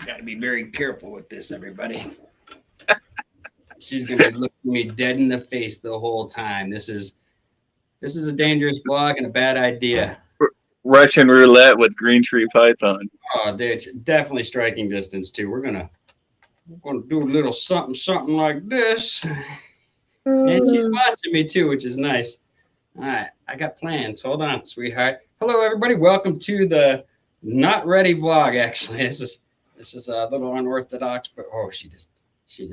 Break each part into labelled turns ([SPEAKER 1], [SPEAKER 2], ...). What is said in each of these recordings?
[SPEAKER 1] got to be very careful with this, everybody. She's going to be looking me dead in the face the whole time. This is a dangerous vlog and a bad idea.
[SPEAKER 2] Russian roulette with green tree python.
[SPEAKER 1] Oh, it's definitely striking distance too. We're gonna do a little something like this. And she's watching me too, which is nice. All right, I got plans. Hold on, sweetheart. Hello, everybody. Welcome to the Not Ready vlog. Actually, this is a little unorthodox, but oh, she just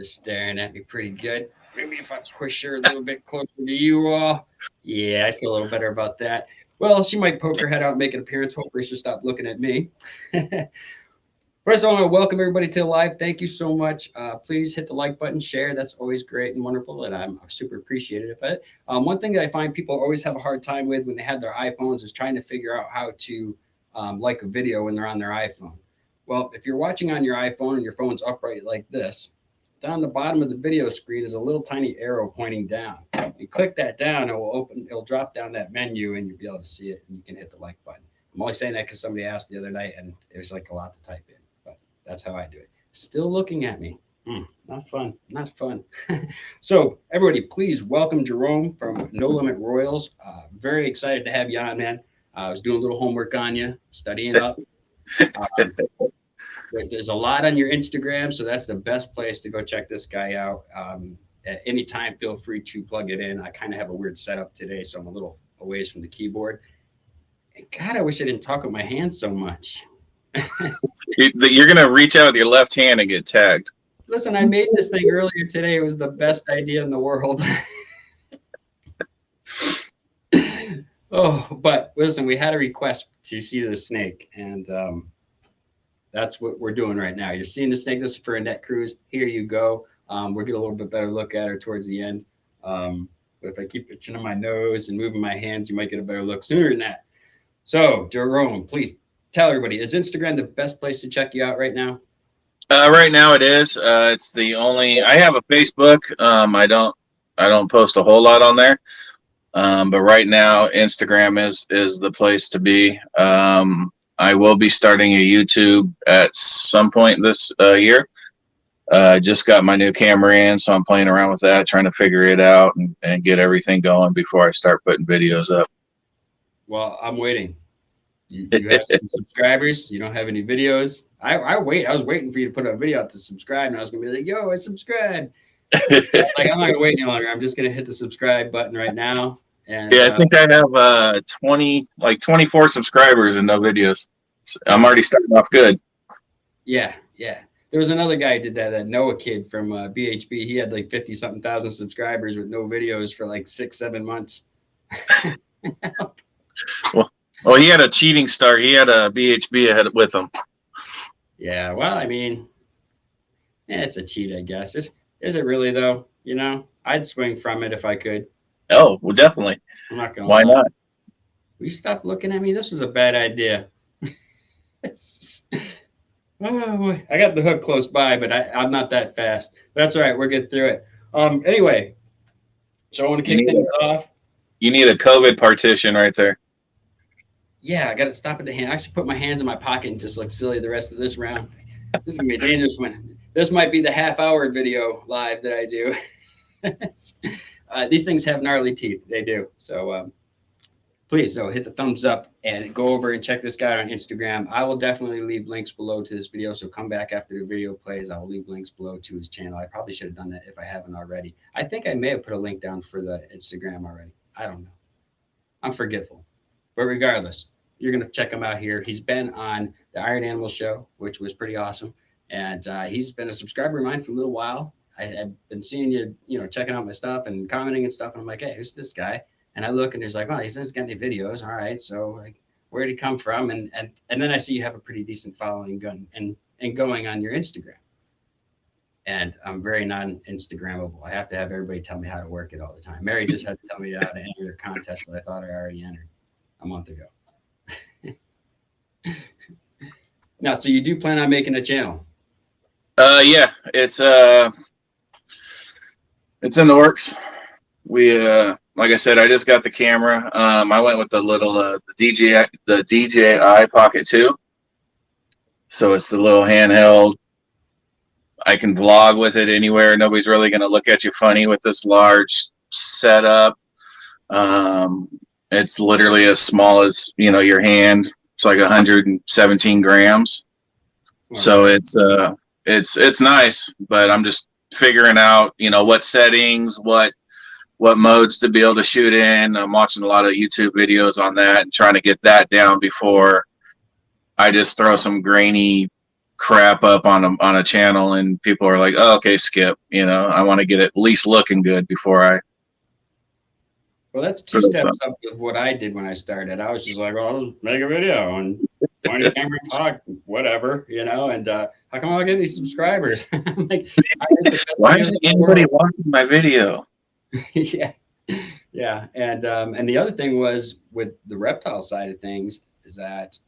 [SPEAKER 1] staring at me pretty good. Maybe if I push her a little bit closer to you all. Yeah, I feel a little better about that. Well, she might poke her head out and make an appearance. Hopefully she'll stop looking at me. First, I want to welcome everybody to the live. Thank you so much. Please hit the like button, share. That's always great and wonderful, and I'm super appreciative of it. One thing that I find people always have a hard time with when they have their iPhones is trying to figure out how to like a video when they're on their iPhone. Well, if you're watching on your iPhone and your phone's upright like this, down the bottom of the video screen is a little tiny arrow pointing down. You click that down, it'll drop down that menu and you'll be able to see it and you can hit the like button. I'm only saying that because somebody asked the other night and it was like a lot to type in, but that's how I do it. Still looking at me. Not fun, not fun. So everybody, please welcome Jerome from No Limit Royals. Very excited to have you on, man. I was doing a little homework on you, studying up. There's a lot on your Instagram, so that's the best place to go check this guy out. At any time, feel free to plug it in. I kind of have a weird setup today, so I'm a little away from the keyboard. And God, I wish I didn't talk with my hands so much.
[SPEAKER 2] You're going to reach out with your left hand and get tagged.
[SPEAKER 1] Listen, I made this thing earlier today. It was the best idea in the world. Oh, but listen, we had a request to see the snake, and that's what we're doing right now. You're seeing the snake. This is for Annette Cruz. Here you go. We'll get a little bit better look at her towards the end. But if I keep itching on my nose and moving my hands, you might get a better look sooner than that. So, Jerome, please tell everybody, is Instagram the best place to check you out right now?
[SPEAKER 2] Right now it is. It's the only. I have a Facebook. I don't post a whole lot on there. But right now, Instagram is the place to be. I will be starting a YouTube at some point this year. Just got my new camera in, so I'm playing around with that, trying to figure it out and get everything going before I start putting videos up.
[SPEAKER 1] Well, I'm waiting. You have some subscribers. You don't have any videos. I was waiting for you to put a video out to subscribe, and I was gonna be like, "Yo, I subscribed." Like, I'm not gonna wait any longer. I'm just gonna hit the subscribe button right now. And,
[SPEAKER 2] yeah, I think I have 24 subscribers and no videos. So I'm already starting off good.
[SPEAKER 1] Yeah. There was another guy who did that Noah kid from BHB. He had like 50-something thousand subscribers with no videos for like 6-7 months.
[SPEAKER 2] Well, he had a cheating start. He had a BHB ahead with him.
[SPEAKER 1] Yeah, well, I mean, it's a cheat, I guess. Is it really though? You know, I'd swing from it if I could.
[SPEAKER 2] Oh, well, definitely.
[SPEAKER 1] I'm not gonna.
[SPEAKER 2] Why
[SPEAKER 1] lie.
[SPEAKER 2] not?
[SPEAKER 1] Will you stop looking at me? This was a bad idea. Oh boy, I got the hook close by, but I'm not that fast. But that's all right. We'll get through it. Anyway, so I want to kick things off.
[SPEAKER 2] You need a COVID partition right there.
[SPEAKER 1] Yeah, I got to stop at the hand. I actually put my hands in my pocket and just look silly the rest of this round. This is gonna be a dangerous one. This might be the half-hour video live that I do. These things have gnarly teeth. They do. So please, hit the thumbs up and go over and check this guy out on Instagram. I will definitely leave links below to this video. So come back after the video plays. I will leave links below to his channel. I probably should have done that if I haven't already. I think I may have put a link down for the Instagram already. I don't know. I'm forgetful. But regardless, you're going to check him out here. He's been on the Iron Animal Show, which was pretty awesome. And he's been a subscriber of mine for a little while. I've been seeing you, checking out my stuff and commenting and stuff. And I'm like, hey, who's this guy? And I look and he's like, oh, he hasn't got any videos. All right. So like, where'd he come from? And then I see you have a pretty decent following and going on your Instagram. And I'm very non-Instagrammable. I have to have everybody tell me how to work it all the time. Mary just had to tell me how to enter a contest that I thought I already entered a month ago. Now, so you do plan on making a channel?
[SPEAKER 2] Yeah, it's in the works. We like I said, I just got the camera. I went with the little the DJI Pocket 2. So it's the little handheld I can vlog with it anywhere. Nobody's really going to look at you funny with this large setup. It's literally as small as, you know, your hand. It's like 117 grams. So it's nice, but I'm just figuring out, you know, what settings, what modes to be able to shoot in. I'm watching a lot of YouTube videos on that and trying to get that down before I just throw some grainy crap up on a channel and people are like, oh, okay, skip. You know, I want to get it at least looking good before I.
[SPEAKER 1] Well, that's two steps up of what I did when I started. I was just like, well, I'll make a video and point a camera, talk, whatever, you know, and how come I don't get any subscribers? I'm like,
[SPEAKER 2] why isn't anybody watching my video?
[SPEAKER 1] Yeah. Yeah. And the other thing was with the reptile side of things is that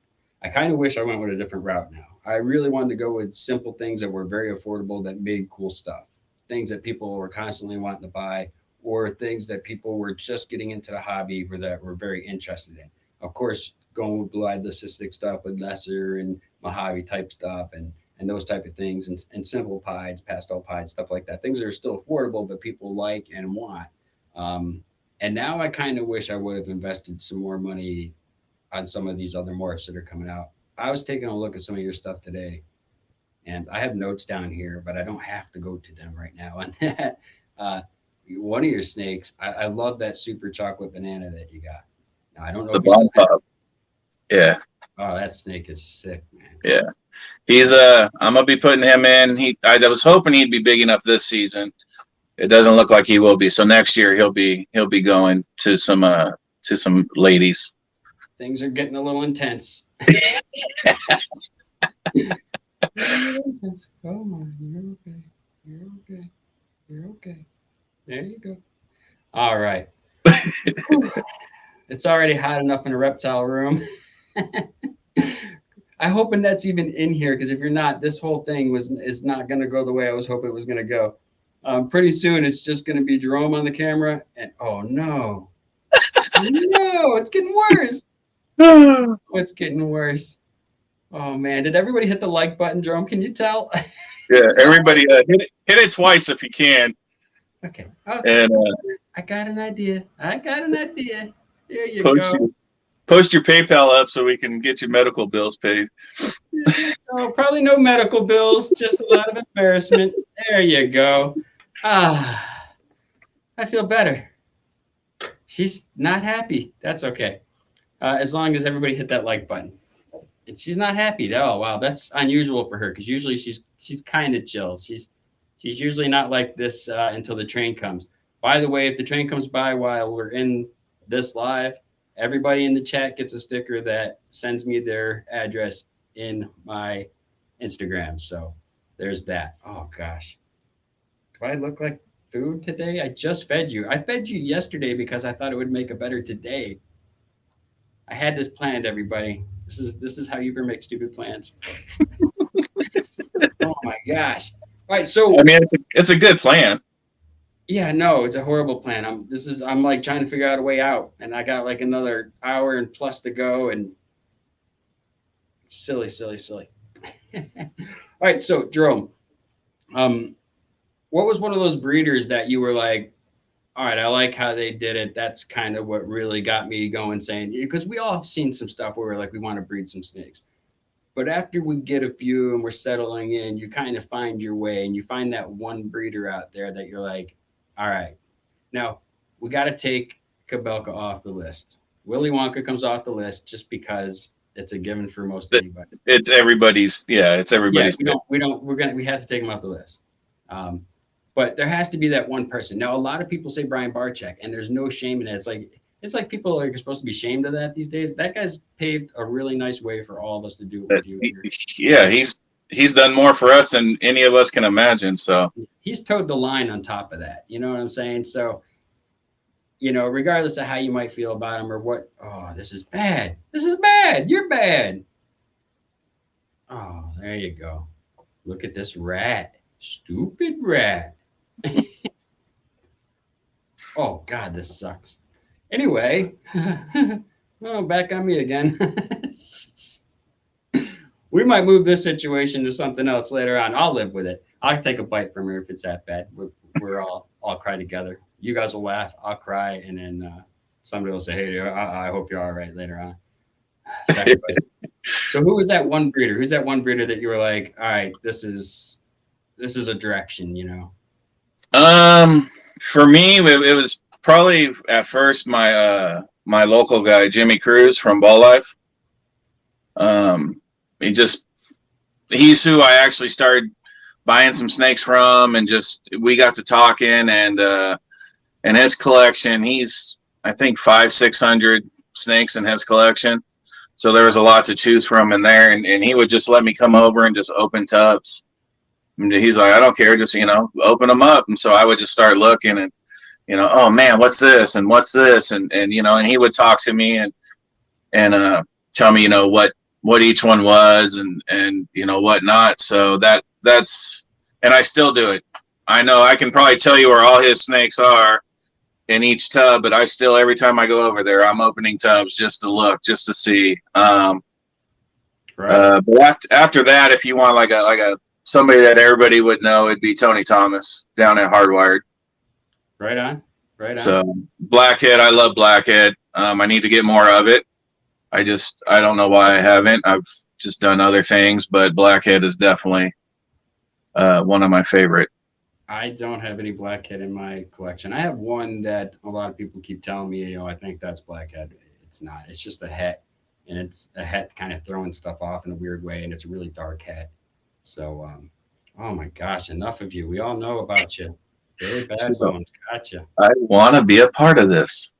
[SPEAKER 1] I kind of wish I went with a different route now. I really wanted to go with simple things that were very affordable that made cool stuff, things that people were constantly wanting to buy, or things that people were just getting into the hobby or that were very interested in. Of course, going with blue-eyed leucistic stuff with lesser and Mojave type stuff and those type of things and simple pieds, pastel pieds, stuff like that. Things that are still affordable, but people like and want. And now I kind of wish I would have invested some more money on some of these other morphs that are coming out. I was taking a look at some of your stuff today, and I have notes down here, but I don't have to go to them right now on that. One of your snakes, I love that super chocolate banana that you got. Now, I don't know
[SPEAKER 2] the
[SPEAKER 1] if you still have it.
[SPEAKER 2] Yeah.
[SPEAKER 1] Oh, that snake is sick, man.
[SPEAKER 2] Yeah. He's I'm gonna be putting him in. I was hoping he'd be big enough this season. It doesn't look like he will be. So next year he'll be going to some ladies.
[SPEAKER 1] Things are getting a little intense. Oh my, you're okay. You're okay. You're okay. There you go. All right. It's already hot enough in a reptile room. I hope Annette's even in here, because if you're not, this whole thing is not going to go the way I was hoping it was going to go. Pretty soon it's just going to be Jerome on the camera, and oh no, no, it's getting worse. It's getting worse. Oh man, did everybody hit the like button, Jerome? Can you tell?
[SPEAKER 2] Yeah, everybody hit it twice if you can.
[SPEAKER 1] Okay.
[SPEAKER 2] And
[SPEAKER 1] I got an idea. There you
[SPEAKER 2] go. Post your PayPal up so we can get your medical bills paid.
[SPEAKER 1] No, probably no medical bills, just a lot of embarrassment. There you go. I feel better. She's not happy. That's okay. As long as everybody hit that like button. And she's not happy. Oh, wow. That's unusual for her, because usually she's kind of chill. She's usually not like this until the train comes. By the way, if the train comes by while we're in this live, everybody in the chat gets a sticker that sends me their address in my Instagram. So there's that. Oh, gosh. Do I look like food today? I just fed you. I fed you yesterday because I thought it would make a better today. I had this planned, everybody. This is how you make stupid plans. Oh, my gosh. All right, so
[SPEAKER 2] I mean, it's a good plan.
[SPEAKER 1] Yeah, no, it's a horrible plan. I'm like trying to figure out a way out, and I got like another hour and plus to go, and silly. All right, so Jerome, what was one of those breeders that you were like, all right, I like how they did it. That's kind of what really got me going, saying, because we all have seen some stuff where we're like, we want to breed some snakes. But after we get a few and we're settling in, you kind of find your way, and you find that one breeder out there that you're like, all right, now we got to take Kabelka off the list. Willy Wonka comes off the list just because it's a given for most anybody.
[SPEAKER 2] It's everybody's. Yeah, we have
[SPEAKER 1] to take him off the list. But there has to be that one person. Now, a lot of people say Brian Barczyk, and there's no shame in it. It's like people are supposed to be ashamed of that these days. That guy's paved a really nice way for all of us to do what we do here.
[SPEAKER 2] Yeah, he's done more for us than any of us can imagine. So
[SPEAKER 1] he's towed the line on top of that. You know what I'm saying? So, regardless of how you might feel about him or what, oh, this is bad. This is bad. You're bad. Oh, there you go. Look at this rat. Stupid rat. Oh, God, this sucks. Anyway, oh, back on me again. We might move this situation to something else later on. I'll live with it. I'll take a bite from her if it's that bad. We're all cry together. You guys will laugh, I'll cry, and then somebody will say, "Hey, I hope you're all right later on." Sacrifice. So who was that one breeder? Who's that one breeder that you were like, all right, this is a direction, you know?
[SPEAKER 2] For me, it was probably at first my local guy, Jimmy Cruz from Ball Life. He just he's who I actually started buying some snakes from, and just we got to talking, and his collection, he's I think 500-600 snakes in his collection. So there was a lot to choose from in there, and he would just let me come over and just open tubs. And he's like, I don't care, just open them up. And so I would just start looking, and oh man, what's this and what's this, and and he would talk to me and tell me what each one was and whatnot. So that's and I still do it. I know I can probably tell you where all his snakes are in each tub, but I still, every time I go over there, I'm opening tubs just to look, just to see. Right. But after that, if you want like a somebody that everybody would know, it'd be Tony Thomas down at Hardwired.
[SPEAKER 1] Right on.
[SPEAKER 2] So blackhead, I love blackhead. I need to get more of it. I don't know why I haven't. I've just done other things, but blackhead is definitely one of my favorite.
[SPEAKER 1] I don't have any blackhead in my collection. I have one that a lot of people keep telling me, I think that's blackhead. It's not. It's just a het, and it's a het kind of throwing stuff off in a weird way, and it's a really dark het. So, oh my gosh, enough of you. We all know about you. Very bad bones. Gotcha.
[SPEAKER 2] I want to be a part of this.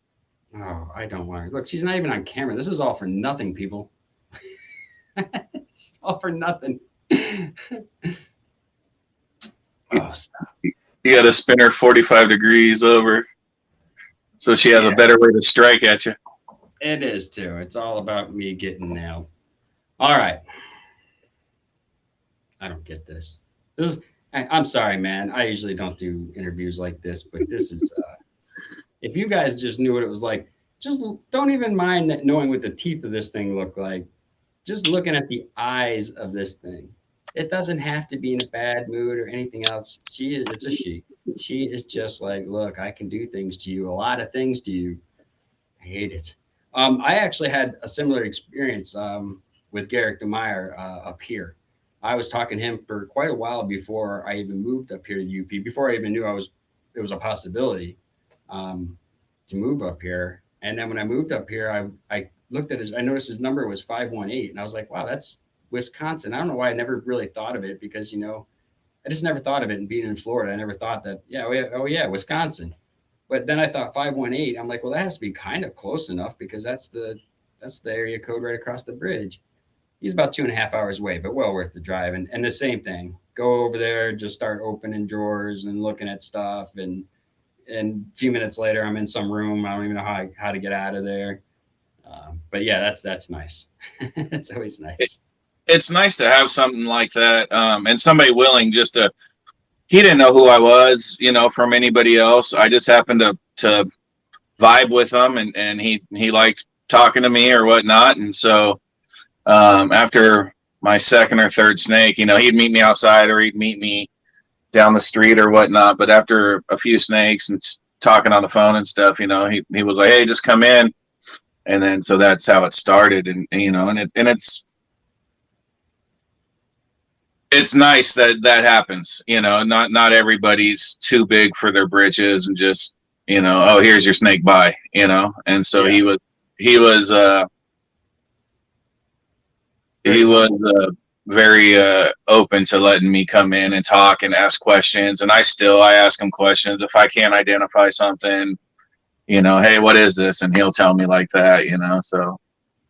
[SPEAKER 1] Oh, I don't want to. Look, she's not even on camera. This is all for nothing, people. It's all for nothing. Oh, stop.
[SPEAKER 2] You got to spin her 45 degrees over so she has a better way to strike at you.
[SPEAKER 1] It is, too. It's all about me getting nailed. All right. I don't get this. I'm sorry, man. I usually don't do interviews like this, but this is, if you guys just knew what it was like, just don't even mind that knowing what the teeth of this thing look like. Just looking at the eyes of this thing. It doesn't have to be in a bad mood or anything else. It's a she. She is just like, look, I can do things to you, a lot of things to you. I hate it. I actually had a similar experience with Garrick DeMeyer up here. I was talking to him for quite a while before I even moved up here to UP, before I even knew it was a possibility to move up here. And then when I moved up here, I looked at I noticed his number was 518, and I was like, wow, that's Wisconsin. I don't know why I never really thought of it, because I just never thought of it. And being in Florida, I never thought that Wisconsin. But then I thought 518. I'm like, well, that has to be kind of close enough, because that's the area code right across the bridge. He's about 2.5 hours away, but well worth the drive. And the same thing, go over there, just start opening drawers and looking at stuff, and a few minutes later, I'm in some room. I don't even know how to get out of there. But yeah, that's nice. It's always nice.
[SPEAKER 2] It's nice to have something like that, and somebody willing just to. He didn't know who I was, from anybody else. I just happened to vibe with him, and he liked talking to me or whatnot. And so after my second or third snake, he'd meet me outside or he'd meet me down the street or whatnot. But after a few snakes and talking on the phone and stuff, he was like, hey, just come in. And then so that's how it started, and it's nice that happens. Not everybody's too big for their britches and just oh, here's your snake, bye. And so he was very open to letting me come in and talk and ask questions, and I ask him questions if I can't identify something. Hey, what is this? And he'll tell me like that, so.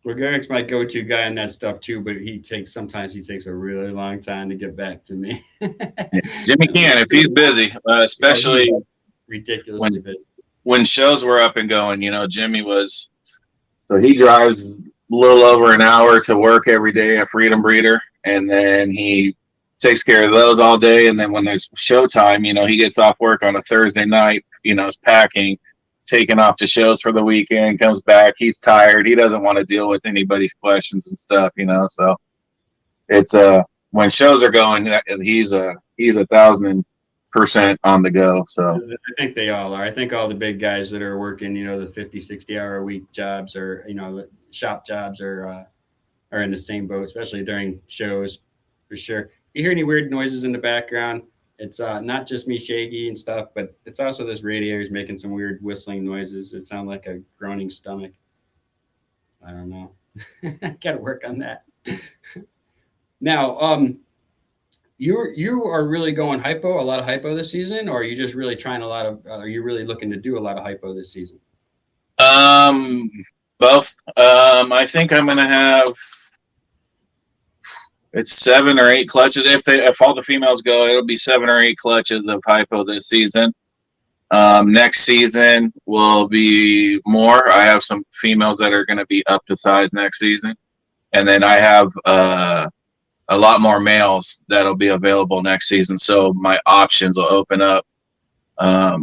[SPEAKER 1] Well, Garrick's my go-to guy on that stuff too, but sometimes he takes a really long time to get back to me.
[SPEAKER 2] Jimmy can, if he's busy, especially
[SPEAKER 1] ridiculously busy.
[SPEAKER 2] When shows were up and going, Jimmy was, so he drives a little over an hour to work every day at Freedom Breeder, and then he takes care of those all day. And then when there's showtime, he gets off work on a Thursday night, is packing, taking off to shows for the weekend, comes back, he's tired, he doesn't want to deal with anybody's questions and stuff, so it's when shows are going, he's 1,000% on the go. So
[SPEAKER 1] I think they all are. I think all the big guys that are working, the 50, 60 hour a week jobs or, shop jobs are in the same boat, especially during shows, for sure. You hear any weird noises in the background? It's not just me shaky and stuff, but it's also this radiator's making some weird whistling noises. It sounds like a groaning stomach. I don't know. Got to work on that. Now, you are really going hypo, a lot of hypo this season, or are you just really trying a lot of? Are you really looking to do a lot of hypo this season?
[SPEAKER 2] Both. I think I'm gonna have it's 7 or 8 clutches. If all the females go, it'll be 7 or 8 clutches of hypo this season. Next season will be more. I have some females that are going to be up to size next season, and then I have a lot more males that'll be available next season. So my options will open up.
[SPEAKER 1] Now,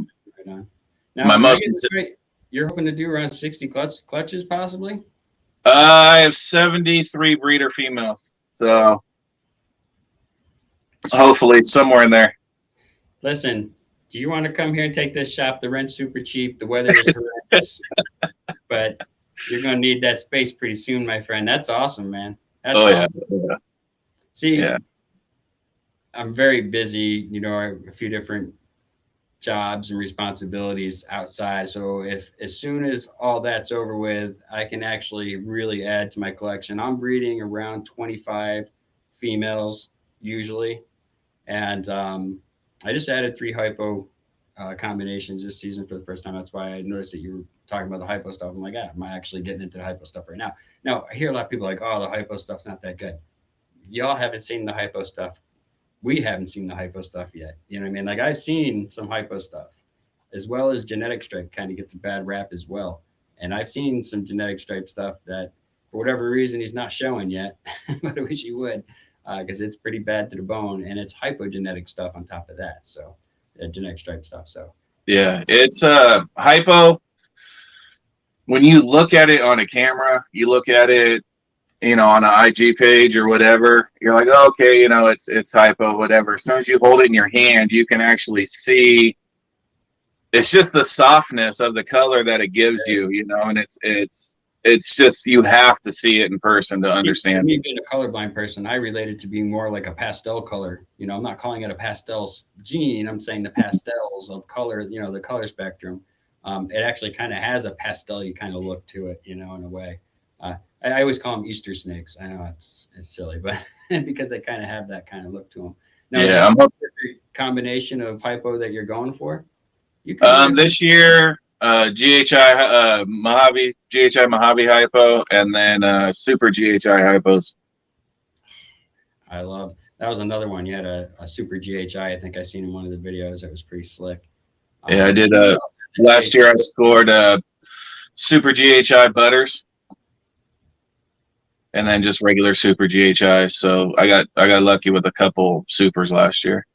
[SPEAKER 2] My most
[SPEAKER 1] you're hoping to do around 60 clutches, possibly.
[SPEAKER 2] I have 73 breeder females, so hopefully somewhere in there.
[SPEAKER 1] Listen, do you want to come here and take this shop? The rent's super cheap. The weather is horrendous, but you're going to need that space pretty soon, my friend. That's awesome, man. That's awesome.
[SPEAKER 2] Yeah.
[SPEAKER 1] See,
[SPEAKER 2] yeah.
[SPEAKER 1] I'm very busy, a few different jobs and responsibilities outside. So as soon as all that's over with, I can actually really add to my collection. I'm breeding around 25 females usually. And I just added 3 hypo combinations this season for the first time. That's why I noticed that you were talking about the hypo stuff. I'm like, am I actually getting into the hypo stuff right now? Now, I hear a lot of people like, oh, the hypo stuff's not that good. Y'all haven't seen the hypo stuff. We haven't seen the hypo stuff yet. You know what I mean? Like, I've seen some hypo stuff, as well as genetic stripe kind of gets a bad rap as well. And I've seen some genetic stripe stuff that, for whatever reason, he's not showing yet, but I wish he would, because it's pretty bad to the bone, and it's hypogenetic stuff on top of that. So, genetic stripe stuff. So,
[SPEAKER 2] yeah, it's hypo. When you look at it on a camera, you look at it, on an IG page or whatever, you're like, oh, okay, it's hypo, whatever. As soon as you hold it in your hand, you can actually see. It's just the softness of the color that it gives you, and it's just, you have to see it in person to understand.
[SPEAKER 1] Me being a colorblind person, I relate it to being more like a pastel color. I'm not calling it a pastel gene. I'm saying the pastels of color, the color spectrum. It actually kind of has a pastel-y kind of look to it, in a way. I always call them Easter snakes. I know it's silly, but because they kind of have that kind of look to them. Now,
[SPEAKER 2] yeah,
[SPEAKER 1] is that a combination of hypo that you're going for? You can
[SPEAKER 2] this year, GHI Mojave hypo, and then super GHI hypos.
[SPEAKER 1] I love that. Was another one. You had a super GHI. I think I seen in one of the videos. That was pretty slick.
[SPEAKER 2] Yeah, I did. Last year I scored super GHI butters, and then just regular super GHI. So I got lucky with a couple supers last year.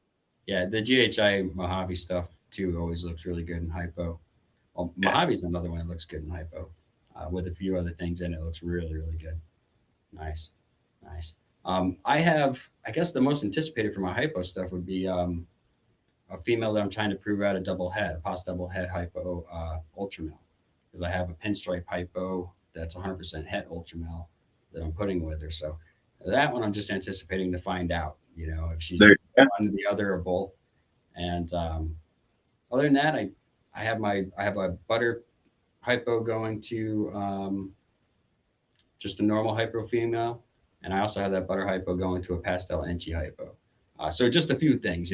[SPEAKER 1] Yeah, the GHI Mojave stuff too always looks really good in hypo. Well, Mojave's another one that looks good in hypo, with a few other things in it. It looks really, really good. Nice. I guess the most anticipated for my hypo stuff would be a female that I'm trying to prove out a pos double head hypo ultra male, because I have a pinstripe hypo that's 100% het ultra male that I'm putting with her. So that one I'm just anticipating to find out, if she's one or the other or both. And other than that, I have a butter hypo going to just a normal hypo female, and I also have that butter hypo going to a pastel enchi hypo. So just a few things,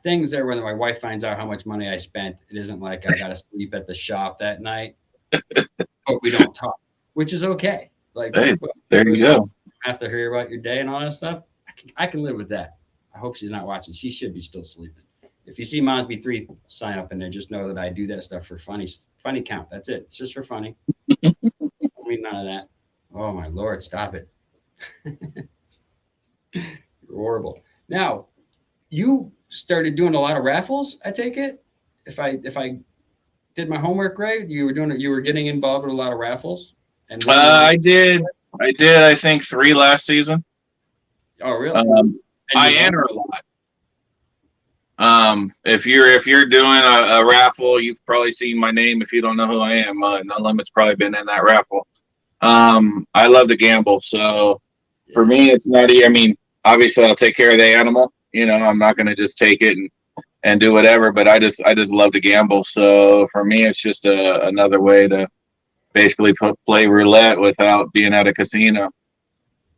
[SPEAKER 1] things there when my wife finds out how much money I spent. It isn't like I got to sleep at the shop that night, but we don't talk, which is okay. Like,
[SPEAKER 2] hey, there you go.
[SPEAKER 1] Have to hear about your day and all that stuff. I can live with that. I hope she's not watching. She should be still sleeping. If you see Mosby 3 sign up in there, just know that I do that stuff for funny count. That's it. It's just for funny. I mean, none of that. Oh my Lord, stop it. You're horrible. Now, you started doing a lot of raffles, I take it? If I did my homework right, you were getting involved with a lot of raffles? And
[SPEAKER 2] I did, I think 3 last season.
[SPEAKER 1] Oh, really?
[SPEAKER 2] I enter a lot. If you're doing a raffle, you've probably seen my name. If you don't know who I am, No Limit's probably been in that raffle. I love to gamble, so for me, it's not. I mean, obviously, I'll take care of the animal. I'm not going to just take it and do whatever. But I just love to gamble. So for me, it's just another way to basically play roulette without being at a casino.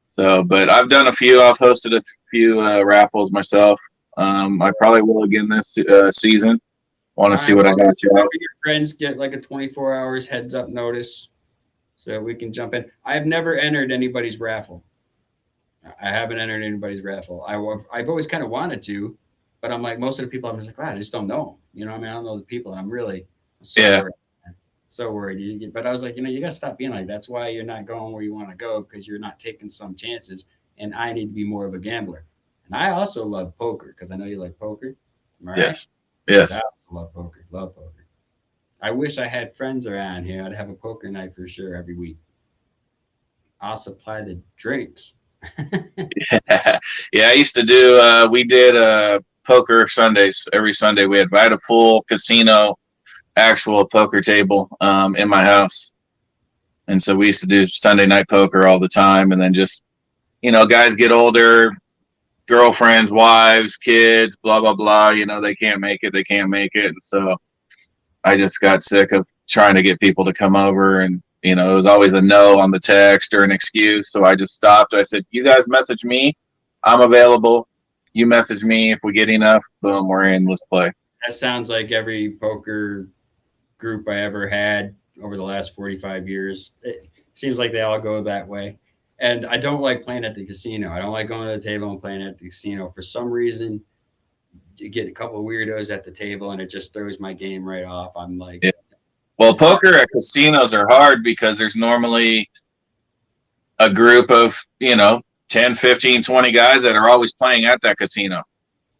[SPEAKER 2] So, but I've done a few. I've hosted a few raffles myself. I probably will again this season. Want to see what I got you.
[SPEAKER 1] Your friends get like a 24 hours heads up notice, so we can jump in. I've never entered anybody's raffle. I haven't entered anybody's raffle. I've always kind of wanted to, but I'm like most of the people. I'm just like, wow, I just don't know them. You know, what I mean, I don't know the people, and I'm so worried. But I was like, you gotta stop being like that. That's why you're not going where you want to go, because you're not taking some chances. And I need to be more of a gambler. And I also love poker, because I know you like poker. Am I right?
[SPEAKER 2] Yes.
[SPEAKER 1] I love poker. Love poker. I wish I had friends around here. I'd have a poker night for sure every week. I'll supply the drinks.
[SPEAKER 2] Yeah, I used to do. We did poker Sundays. Every Sunday I had a full casino, actual poker table in my house, and so we used to do Sunday night poker all the time. And then just guys get older, girlfriends, wives, kids, blah blah blah. They can't make it. And so I just got sick of trying to get people to come over, and it was always a no on the text or an excuse. So I just stopped. I said, you guys message me, I'm available. You message me, if we get enough, boom, we're in, let's play.
[SPEAKER 1] That sounds like every poker group I ever had over the last 45 years. It seems like they all go that way. And I don't like playing at the casino. I don't like going to the table and playing at the casino. For some reason, you get a couple of weirdos at the table and it just throws my game right off. I'm like,
[SPEAKER 2] yeah. Well, poker at casinos are hard because there's normally a group of, 10, 15, 20 guys that are always playing at that casino.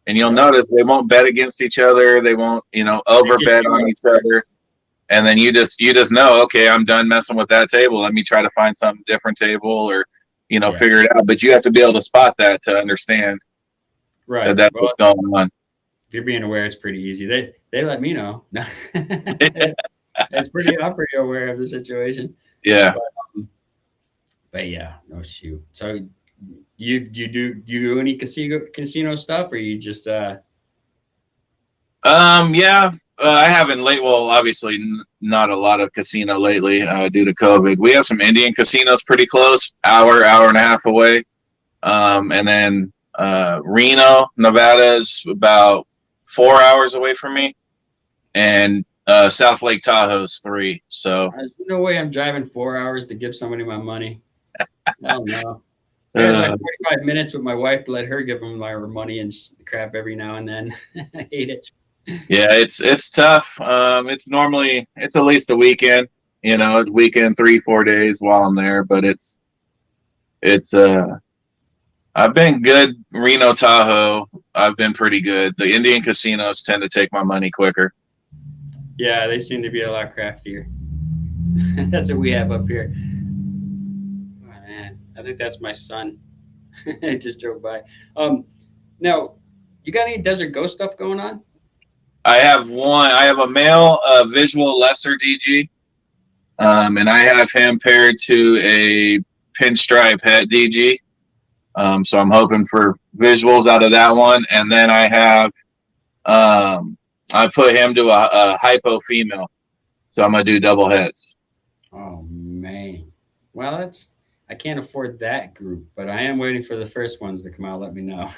[SPEAKER 2] And you'll notice they won't bet against each other. They won't, over bet on each other. And then you just know, okay, I'm done messing with that table. Let me try to find some different table or, figure it out. But you have to be able to spot that to understand that's what's going on.
[SPEAKER 1] If you're being aware, it's pretty easy. They let me know. I'm pretty aware of the situation.
[SPEAKER 2] Yeah.
[SPEAKER 1] But yeah, no shoot. So you do any casino stuff, or you just
[SPEAKER 2] yeah. I haven't well, obviously not a lot of casino lately due to COVID. We have some Indian casinos pretty close, hour and a half away. And then Reno, Nevada is about 4 hours away from me. And South Lake Tahoe's 3. So
[SPEAKER 1] there's no way I'm driving 4 hours to give somebody my money. Hell no. There's like 45 minutes with my wife to let her give them my money and crap every now and then. I hate it.
[SPEAKER 2] Yeah, it's tough. It's at least a weekend, weekend, 3-4 days while I'm there, but it's I've been good. Reno, Tahoe, I've been pretty good. The Indian casinos tend to take my money quicker.
[SPEAKER 1] Yeah, they seem to be a lot craftier. That's what we have up here. Oh man, I think that's my son. I just drove by. Now, you got any Desert Ghost stuff going on?
[SPEAKER 2] I have one. I have a male visual lesser DG, and I have him paired to a pinstripe het DG. So I'm hoping for visuals out of that one, and then I have I put him to a hypo female, so I'm gonna do double heads.
[SPEAKER 1] Oh man, well I can't afford that group, but I am waiting for the first ones to come out. Let me know.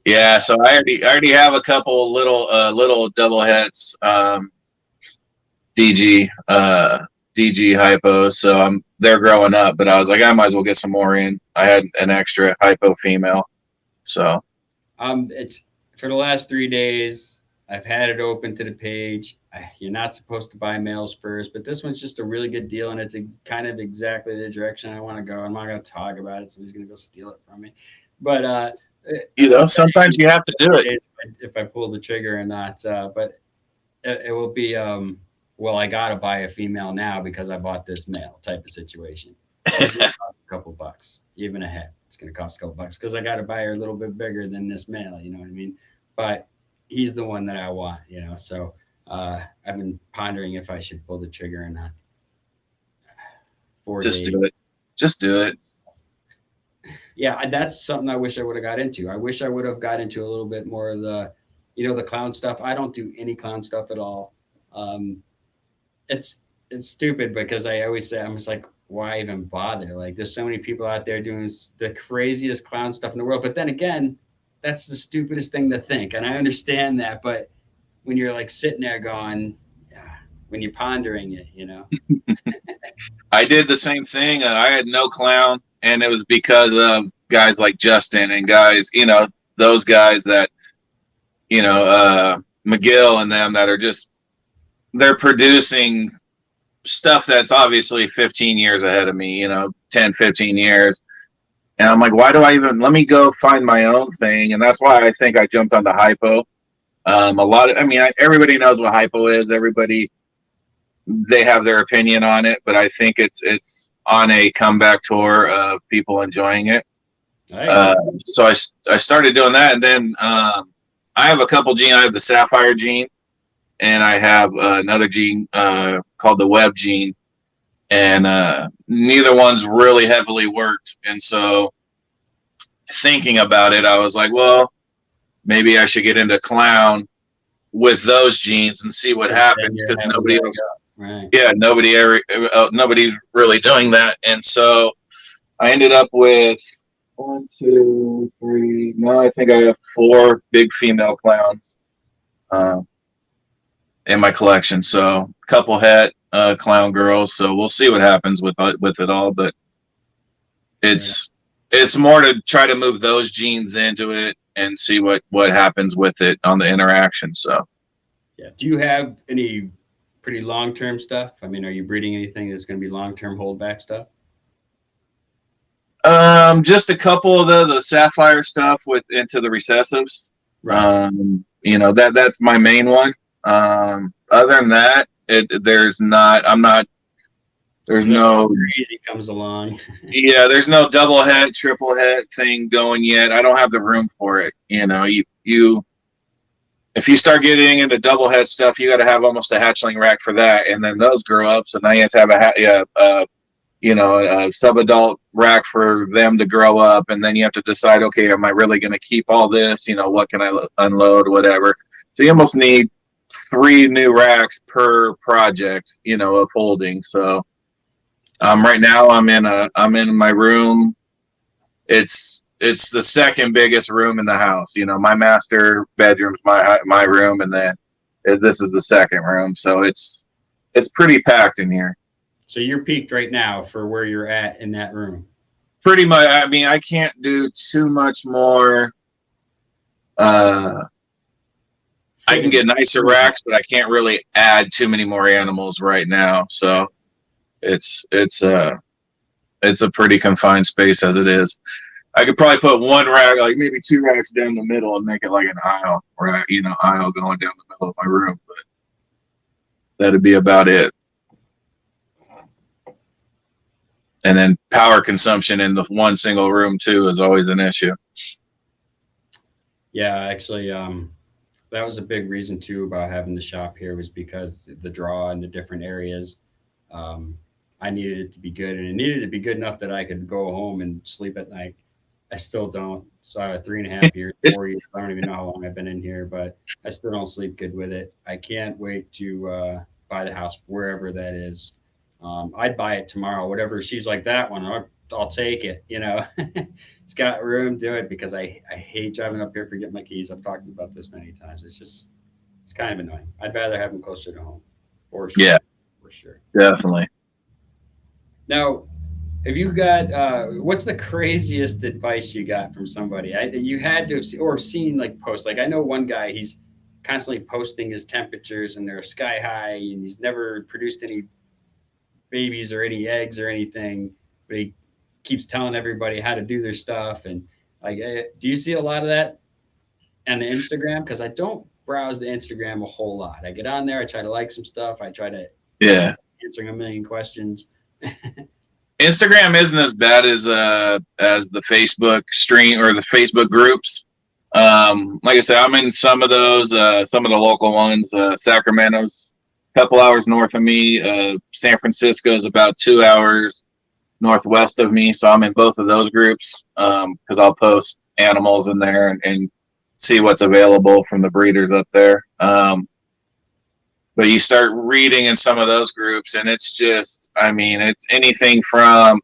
[SPEAKER 2] Yeah, so I already have a couple little double heads DG hypos, so they're growing up, but I was like, I might as well get some more in. I had an extra hypo female, so
[SPEAKER 1] it's for the last 3 days. I've had it open to the page. You're not supposed to buy males first, but this one's just a really good deal, and it's kind of exactly the direction I want to go. I'm not going to talk about it, so he's going to go steal it from me. But
[SPEAKER 2] sometimes you have to do it
[SPEAKER 1] if I pull the trigger or not. But it will be well, I got to buy a female now because I bought this male type of situation. A couple bucks, even a head. it's going to cost a couple bucks because I got to buy her a little bit bigger than this male. You know what I mean? But he's the one that I want. So I've been pondering if I should pull the trigger or not. 4
[SPEAKER 2] Just
[SPEAKER 1] days.
[SPEAKER 2] do it. Just do it.
[SPEAKER 1] Yeah, that's something I wish I would have got into. I wish I would have got into a little bit more of the clown stuff. I don't do any clown stuff at all. Um, it's it's stupid because I always say I'm just like, why even bother? Like, there's so many people out there doing the craziest clown stuff in the world. But then again, that's the stupidest thing to think, and I understand that. But when you're like sitting there going, yeah, when you're pondering it.
[SPEAKER 2] I did the same thing. I had no clown, and it was because of guys like Justin and guys, those guys that, McGill and them that are just, they're producing stuff that's obviously 15 years ahead of me, 10, 15 years. And I'm like, why do I even, let me go find my own thing. And that's why I think I jumped onto hypo. Everybody knows what hypo is. Everybody, they have their opinion on it, but I think it's on a comeback tour of people enjoying it. So I started doing that, and then I have a couple gene. I have the sapphire gene, and I have another gene called the web gene, and neither one's really heavily worked. And so thinking about it, I was like, well, maybe I should get into clown with those genes and see what happens, because nobody else.
[SPEAKER 1] Right.
[SPEAKER 2] Yeah, nobody's really doing that. And so I ended up with 1, 2, 3. No, I think I have 4 big female clowns in my collection. So a couple het clown girls. So we'll see what happens with it all. But it's more to try to move those genes into it and see what happens with it on the interaction. So
[SPEAKER 1] yeah. Do you have any pretty long-term stuff? I mean, are you breeding anything that's going to be long-term holdback stuff?
[SPEAKER 2] Just a couple of the sapphire stuff into the recessives.
[SPEAKER 1] Right.
[SPEAKER 2] That's my main one. Other than that, there's no
[SPEAKER 1] crazy comes along.
[SPEAKER 2] Yeah, there's no double head, triple head thing going yet. I don't have the room for it. If you start getting into double head stuff, you got to have almost a hatchling rack for that, and then those grow up. So now you have to have a sub-adult rack for them to grow up, and then you have to decide, okay, am I really going to keep all this? What can I unload, whatever. So you almost need 3 new racks per project, of holding. So right now I'm in my room. It's the second biggest room in the house. My master bedroom's my room, and then this is the second room. So it's pretty packed in here.
[SPEAKER 1] So you're peaked right now for where you're at in that room.
[SPEAKER 2] Pretty much. I mean, I can't do too much more. I can get nicer racks, but I can't really add too many more animals right now. So it's a pretty confined space as it is. I could probably put 1 rack, like maybe 2 racks down the middle, and make it like an aisle, or aisle going down the middle of my room. But that'd be about it. And then power consumption in the one single room too is always an issue.
[SPEAKER 1] Yeah, actually, that was a big reason too about having the shop here, was because the draw in the different areas. I needed it to be good, and it needed to be good enough that I could go home and sleep at night. I still don't. So I have 3.5 years, 4 years. I don't even know how long I've been in here, but I still don't sleep good with it. I can't wait to buy the house wherever that is. I'd buy it tomorrow, whatever. She's like, that one, I'll take it. It's got room, do it, because I hate driving up here, forget my keys. I've talked about this many times. It's kind of annoying. I'd rather have them closer to home, for sure.
[SPEAKER 2] Yeah,
[SPEAKER 1] for sure.
[SPEAKER 2] Definitely.
[SPEAKER 1] Now, have you got, what's the craziest advice you got from somebody? You had to have seen like posts. Like, I know one guy, he's constantly posting his temperatures, and they're sky high, and he's never produced any babies or any eggs or anything, but he keeps telling everybody how to do their stuff. And like, do you see a lot of that on the Instagram? Because I don't browse the Instagram a whole lot. I get on there, I try to like some stuff, I try to
[SPEAKER 2] answering
[SPEAKER 1] a million questions.
[SPEAKER 2] Instagram isn't as bad as the Facebook stream or the Facebook groups. Like I said, I'm in some of those, some of the local ones. Sacramento's a couple hours north of me. San Francisco is about 2 hours northwest of me, so I'm in both of those groups because I'll post animals in there and see what's available from the breeders up there. But you start reading in some of those groups, and it's just, I mean, it's anything from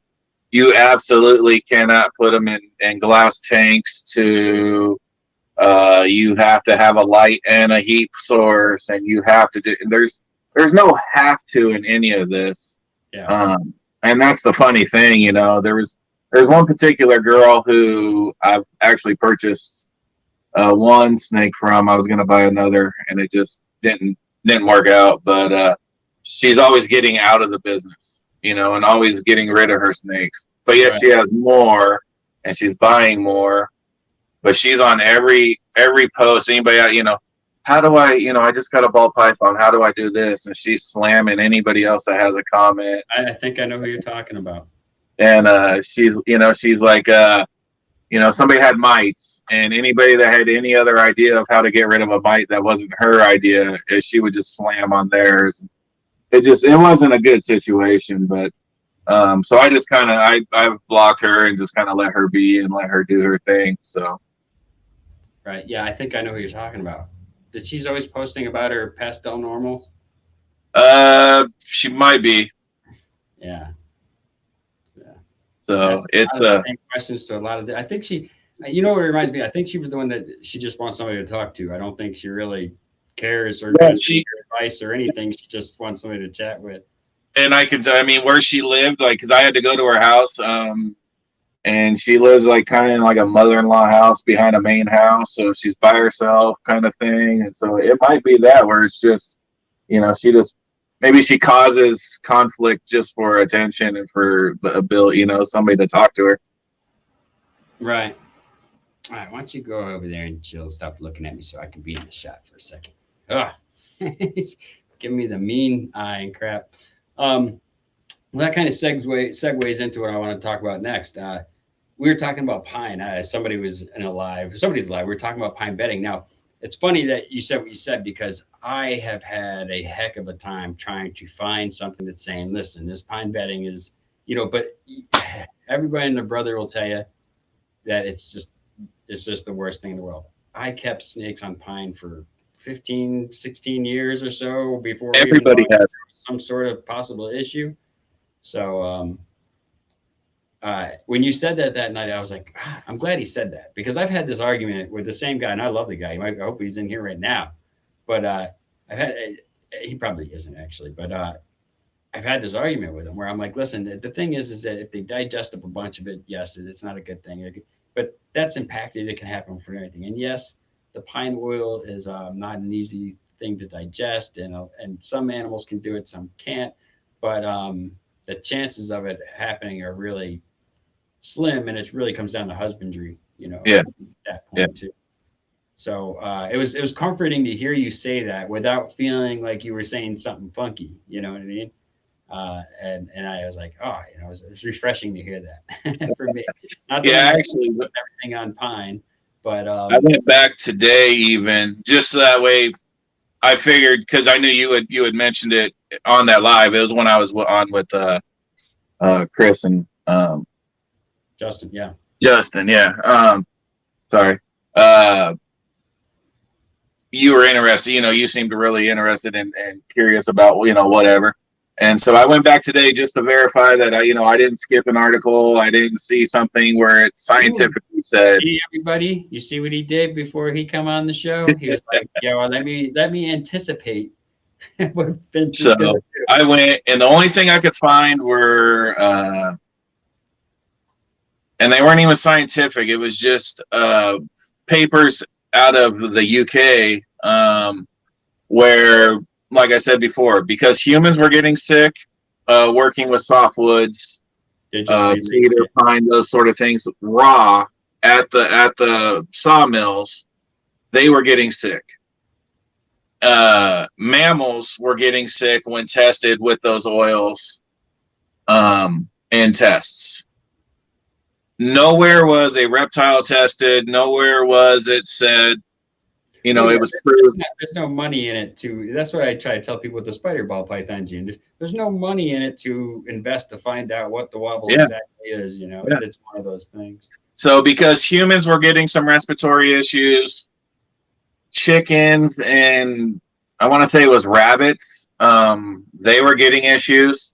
[SPEAKER 2] you absolutely cannot put them in glass tanks to you have to have a light and a heat source, and you have to do. There's no have to in any of this.
[SPEAKER 1] Yeah.
[SPEAKER 2] And that's the funny thing, you know. There's one particular girl who I've actually purchased one snake from. I was going to buy another, and it just didn't work out. But she's always getting out of the business, you know, and always getting rid of her snakes. But yet she has more, and she's buying more. But she's on every post. Anybody out, you know, how do I, you know, I just got a ball python. How do I do this? And she's slamming anybody else that has a comment.
[SPEAKER 1] I think I know who you're talking about.
[SPEAKER 2] And she's like, you know, somebody had mites, and anybody that had any other idea of how to get rid of a mite that wasn't her idea, she would just slam on theirs. It wasn't a good situation. But so I just kind of I've blocked her and just kind of let her be and let her do her thing. So.
[SPEAKER 1] Right. Yeah, I think I know who you're talking about. That she's always posting about her pastel normals.
[SPEAKER 2] She might be.
[SPEAKER 1] Yeah.
[SPEAKER 2] So it's
[SPEAKER 1] questions to a lot of. I think she, you know, what it reminds me. I think she was the one that she just wants somebody to talk to. I don't think she really cares or gives advice or anything. She just wants somebody to chat with.
[SPEAKER 2] And I mean, where she lived, like, because I had to go to her house. And she lives like kind of in like a mother-in-law house behind a main house, so she's by herself, kind of thing. And so it might be that where it's just, you know, maybe she causes conflict just for attention and for the ability, you know, somebody to talk to her.
[SPEAKER 1] Right. All right. Why don't you go over there and chill? Stop looking at me so I can be in the shot for a second. Give me the mean eye and crap. Well, that kind of segues into what I want to talk about next. We were talking about pine. Somebody's live. We were talking about pine bedding. Now, it's funny that you said what you said, because I have had a heck of a time trying to find something that's saying, listen, this pine bedding is, you know, but everybody and their brother will tell you that it's just the worst thing in the world. I kept snakes on pine for 15, 16 years or so before
[SPEAKER 2] everybody has
[SPEAKER 1] some sort of possible issue. So, when you said that night, I was like, I'm glad he said that, because I've had this argument with the same guy, and I love the guy. I hope he's in here right now, but he probably isn't actually, but I've had this argument with him where I'm like, listen, the thing is that if they digest up a bunch of it, yes, it's not a good thing, but that's impacted. It can happen for anything. And yes, the pine oil is not an easy thing to digest, and some animals can do it, some can't, but the chances of it happening are really slim, and it really comes down to husbandry, you know.
[SPEAKER 2] Yeah.
[SPEAKER 1] At that point too. So it was comforting to hear you say that without feeling like you were saying something funky, you know what I mean? And I was like, oh, you know, it was refreshing to hear that for me. Not that
[SPEAKER 2] actually,
[SPEAKER 1] everything on pine, but
[SPEAKER 2] I went back today even just so that way. I figured, because I knew you had mentioned it on that live. It was when I was on with Chris and
[SPEAKER 1] Justin, yeah.
[SPEAKER 2] Sorry. You were interested, you know, you seemed really interested and curious about, you know, whatever. And so I went back today just to verify that I didn't skip an article. I didn't see something where it scientifically said.
[SPEAKER 1] Hey, everybody, you see what he did before he come on the show? He was like, yeah, well, let me anticipate what Vince is gonna do.
[SPEAKER 2] I went, and the only thing I could find were and they weren't even scientific. It was just papers out of the UK where, like I said before, because humans were getting sick, working with softwoods, cedar, pine, those sort of things, raw at the sawmills, they were getting sick. Mammals were getting sick when tested with those oils. in tests. Nowhere was a reptile tested. Nowhere was it said, it was proved.
[SPEAKER 1] There's no money in it to. That's what I try to tell people with the spider ball python gene. There's no money in it to invest to find out what the wobble exactly is. It's one of those things.
[SPEAKER 2] So because humans were getting some respiratory issues, chickens and I want to say it was rabbits, they were getting issues.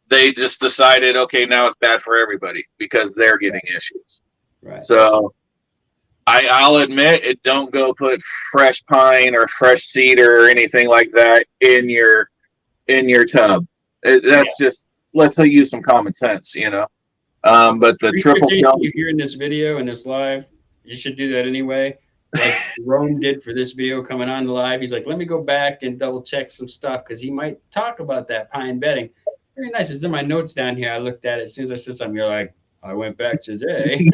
[SPEAKER 2] They just decided, okay, now it's bad for everybody because they're getting issues.
[SPEAKER 1] Right.
[SPEAKER 2] So I'll admit it. Don't go put fresh pine or fresh cedar or anything like that in your tub. That's just, let's use some common sense, But the triple kill
[SPEAKER 1] you hear in this video in this live, you should do that anyway. Like Rome did for this video coming on live. He's like, let me go back and double check some stuff because he might talk about that pine bedding. Very nice. It's in my notes down here. I looked at it as soon as I said something. You're like, I went back today.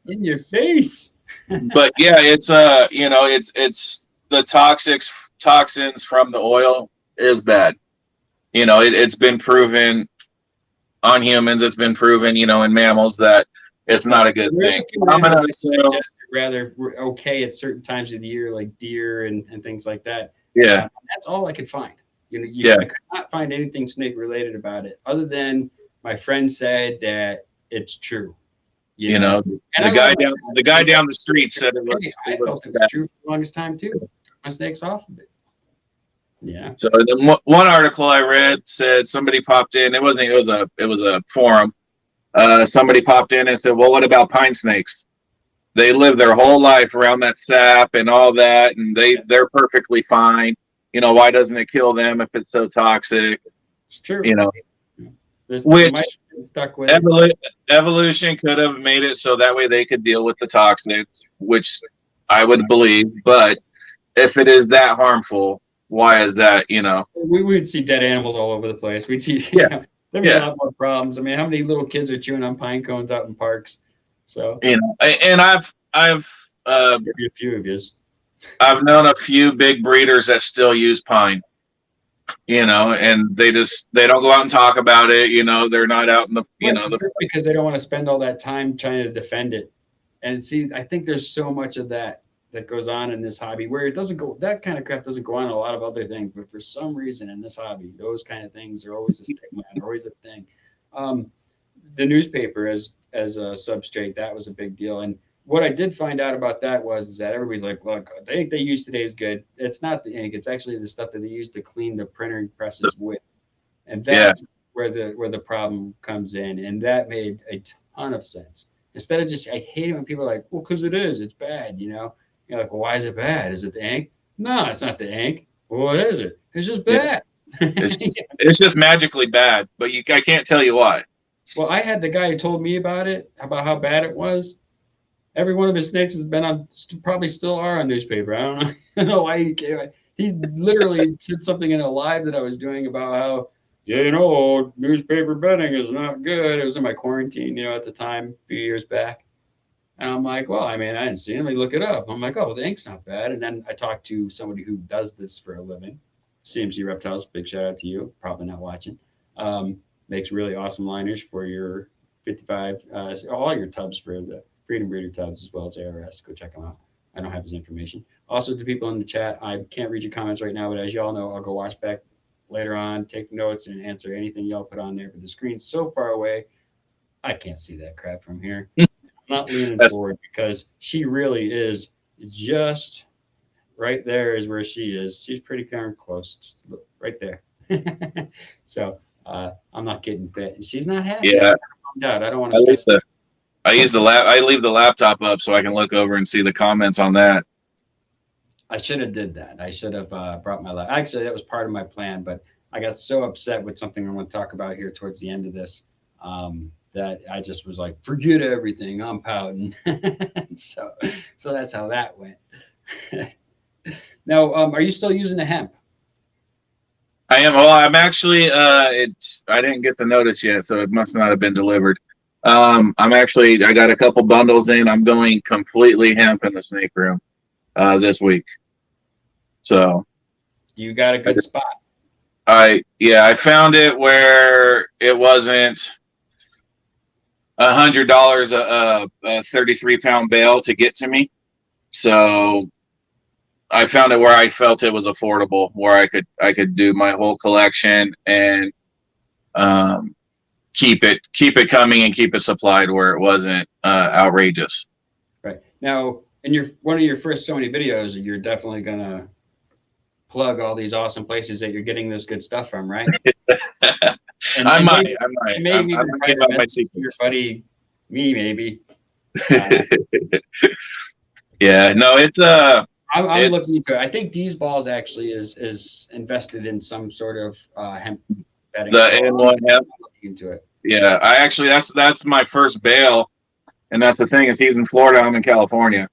[SPEAKER 1] In your face.
[SPEAKER 2] But yeah, it's it's the toxins from the oil is bad. It's been proven on humans. It's been proven, in mammals that it's not a good thing. So I'm gonna assume
[SPEAKER 1] rather okay at certain times of the year, like deer and things like that.
[SPEAKER 2] Yeah,
[SPEAKER 1] that's all I could find. I could not find anything snake related about it, other than my friend said that it's true.
[SPEAKER 2] The guy down the street said it was.
[SPEAKER 1] I felt it was true for the longest time too. Took my snakes off of it. Yeah.
[SPEAKER 2] So one article I read said somebody popped in. It was a forum. Somebody popped in and said, "Well, what about pine snakes? They live their whole life around that sap and all that, and they're perfectly fine. Why doesn't it kill them if it's so toxic?"
[SPEAKER 1] It's true.
[SPEAKER 2] Which stuck with evolution could have made it so that way they could deal with the toxins, which I would believe. But if it is that harmful, why is that?
[SPEAKER 1] We would see dead animals all over the place. We'd see there'd be a lot more problems. I mean, how many little kids are chewing on pine cones out in parks? So
[SPEAKER 2] and I've
[SPEAKER 1] a few of yous.
[SPEAKER 2] I've known a few big breeders that still use pine. And they don't go out and talk about it. They're not out in the
[SPEAKER 1] because they don't want to spend all that time trying to defend it. And see, I think there's so much of that goes on in this hobby where it doesn't go, that kind of crap doesn't go on in a lot of other things, but for some reason in this hobby, those kind of things are always a stigma and always a thing. The newspaper as a substrate, that was a big deal. And what I did find out about that is that everybody's like, look, the ink they use today is good. It's not the ink. It's actually the stuff that they use to clean the printer presses with. And that's where the problem comes in. And that made a ton of sense. Instead of just, I hate it when people are like, well, because it's bad, You're like, well, why is it bad? Is it the ink? No, it's not the ink. Well, what is it? It's just bad.
[SPEAKER 2] Yeah. It's just magically bad, but I can't tell you why.
[SPEAKER 1] Well, I had the guy who told me about how bad it was. Every one of his snakes has been on, probably still are on newspaper. I don't know why he came. He literally said something in a live that I was doing about how, newspaper bedding is not good. It was in my quarantine, at the time, a few years back. And I'm like, well, I didn't see him. Let me look it up. I'm like, oh, the ink's not bad. And then I talked to somebody who does this for a living, CMC Reptiles. Big shout out to you. Probably not watching. Makes really awesome liners for your 55, all your tubs for the Freedom Breeder tubs as well as ARS. Go check them out. I don't have his information. Also, to people in the chat, I can't read your comments right now, but as y'all know, I'll go watch back later on, take notes, and answer anything y'all put on there. But the screen's so far away, I can't see that crap from here. I'm not leaning forward because she really is just right there is where she is. She's pretty darn close, just look right there. So I'm not getting bit. She's not happy.
[SPEAKER 2] Yeah.
[SPEAKER 1] I don't want to.
[SPEAKER 2] I leave the laptop up so I can look over and see the comments on that.
[SPEAKER 1] I should have did that. I should have brought my laptop. Actually, that was part of my plan, but I got so upset with something I'm going to talk about here towards the end of this that I just was like, forget everything. I'm pouting. so that's how that went. Now, are you still using the hemp?
[SPEAKER 2] I am. Well, I'm actually. I didn't get the notice yet, so it must not have been delivered. I got a couple bundles in. I'm going completely hemp in the snake room this week. So
[SPEAKER 1] you got a good spot.
[SPEAKER 2] I found it where it wasn't $100 a 33-pound bale to get to me. So I found it where I felt it was affordable, where I could do my whole collection and keep it coming and keep it supplied where it wasn't outrageous.
[SPEAKER 1] Right. Now, in one of your first so many videos, you're definitely gonna plug all these awesome places that you're getting this good stuff from, right?
[SPEAKER 2] I might.
[SPEAKER 1] Maybe
[SPEAKER 2] I'm
[SPEAKER 1] even
[SPEAKER 2] give out my
[SPEAKER 1] your
[SPEAKER 2] secrets.
[SPEAKER 1] buddy, me, maybe.
[SPEAKER 2] Yeah, no, it's
[SPEAKER 1] I'm looking into it. I think D's Balls actually is invested in some sort of hemp bedding.
[SPEAKER 2] the N1 hemp.
[SPEAKER 1] I'm looking into it.
[SPEAKER 2] Yeah, I actually that's my first bale, and that's the thing is he's in Florida, I'm in California.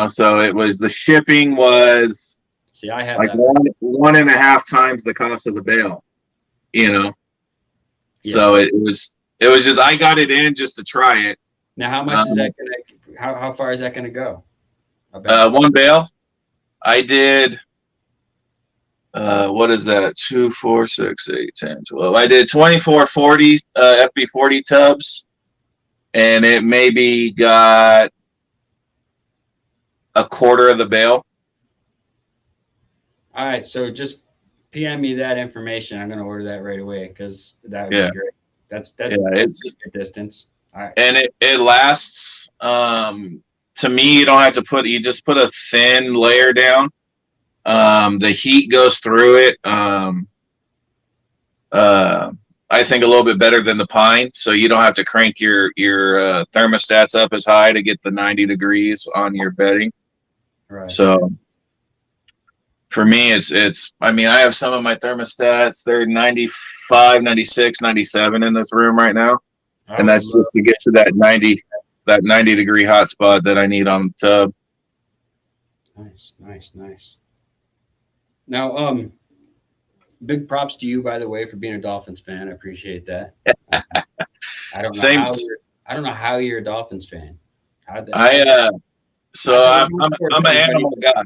[SPEAKER 2] So it was the shipping was
[SPEAKER 1] See, I have
[SPEAKER 2] like
[SPEAKER 1] that.
[SPEAKER 2] 1.5 times the cost of the bale.
[SPEAKER 1] Yeah.
[SPEAKER 2] So it was just I got it in just to try it.
[SPEAKER 1] Now, how much is that gonna? How far is that gonna go?
[SPEAKER 2] One bale, I did. What is that? 2, 4, 6, 8, 10, 12. I did 2440 FB40 tubs, and it maybe got a quarter of the bale.
[SPEAKER 1] All right, so just PM me that information. I'm gonna order that right away because that would be great. That's it's a distance. All right.
[SPEAKER 2] And it lasts. To me, you don't have to you just put a thin layer down. The heat goes through it. I think a little bit better than the pine, so you don't have to crank your thermostats up as high to get the 90 degrees on your bedding.
[SPEAKER 1] Right.
[SPEAKER 2] So for me, it's. I mean, I have some of my thermostats. They're 95, 96, 97 in this room right now, and that's just to get to that 90 degree hot spot that I need on the tub.
[SPEAKER 1] Nice. Now, big props to you, by the way, for being a Dolphins fan. I appreciate that. I don't know how you're a Dolphins fan.
[SPEAKER 2] So I'm an animal guy.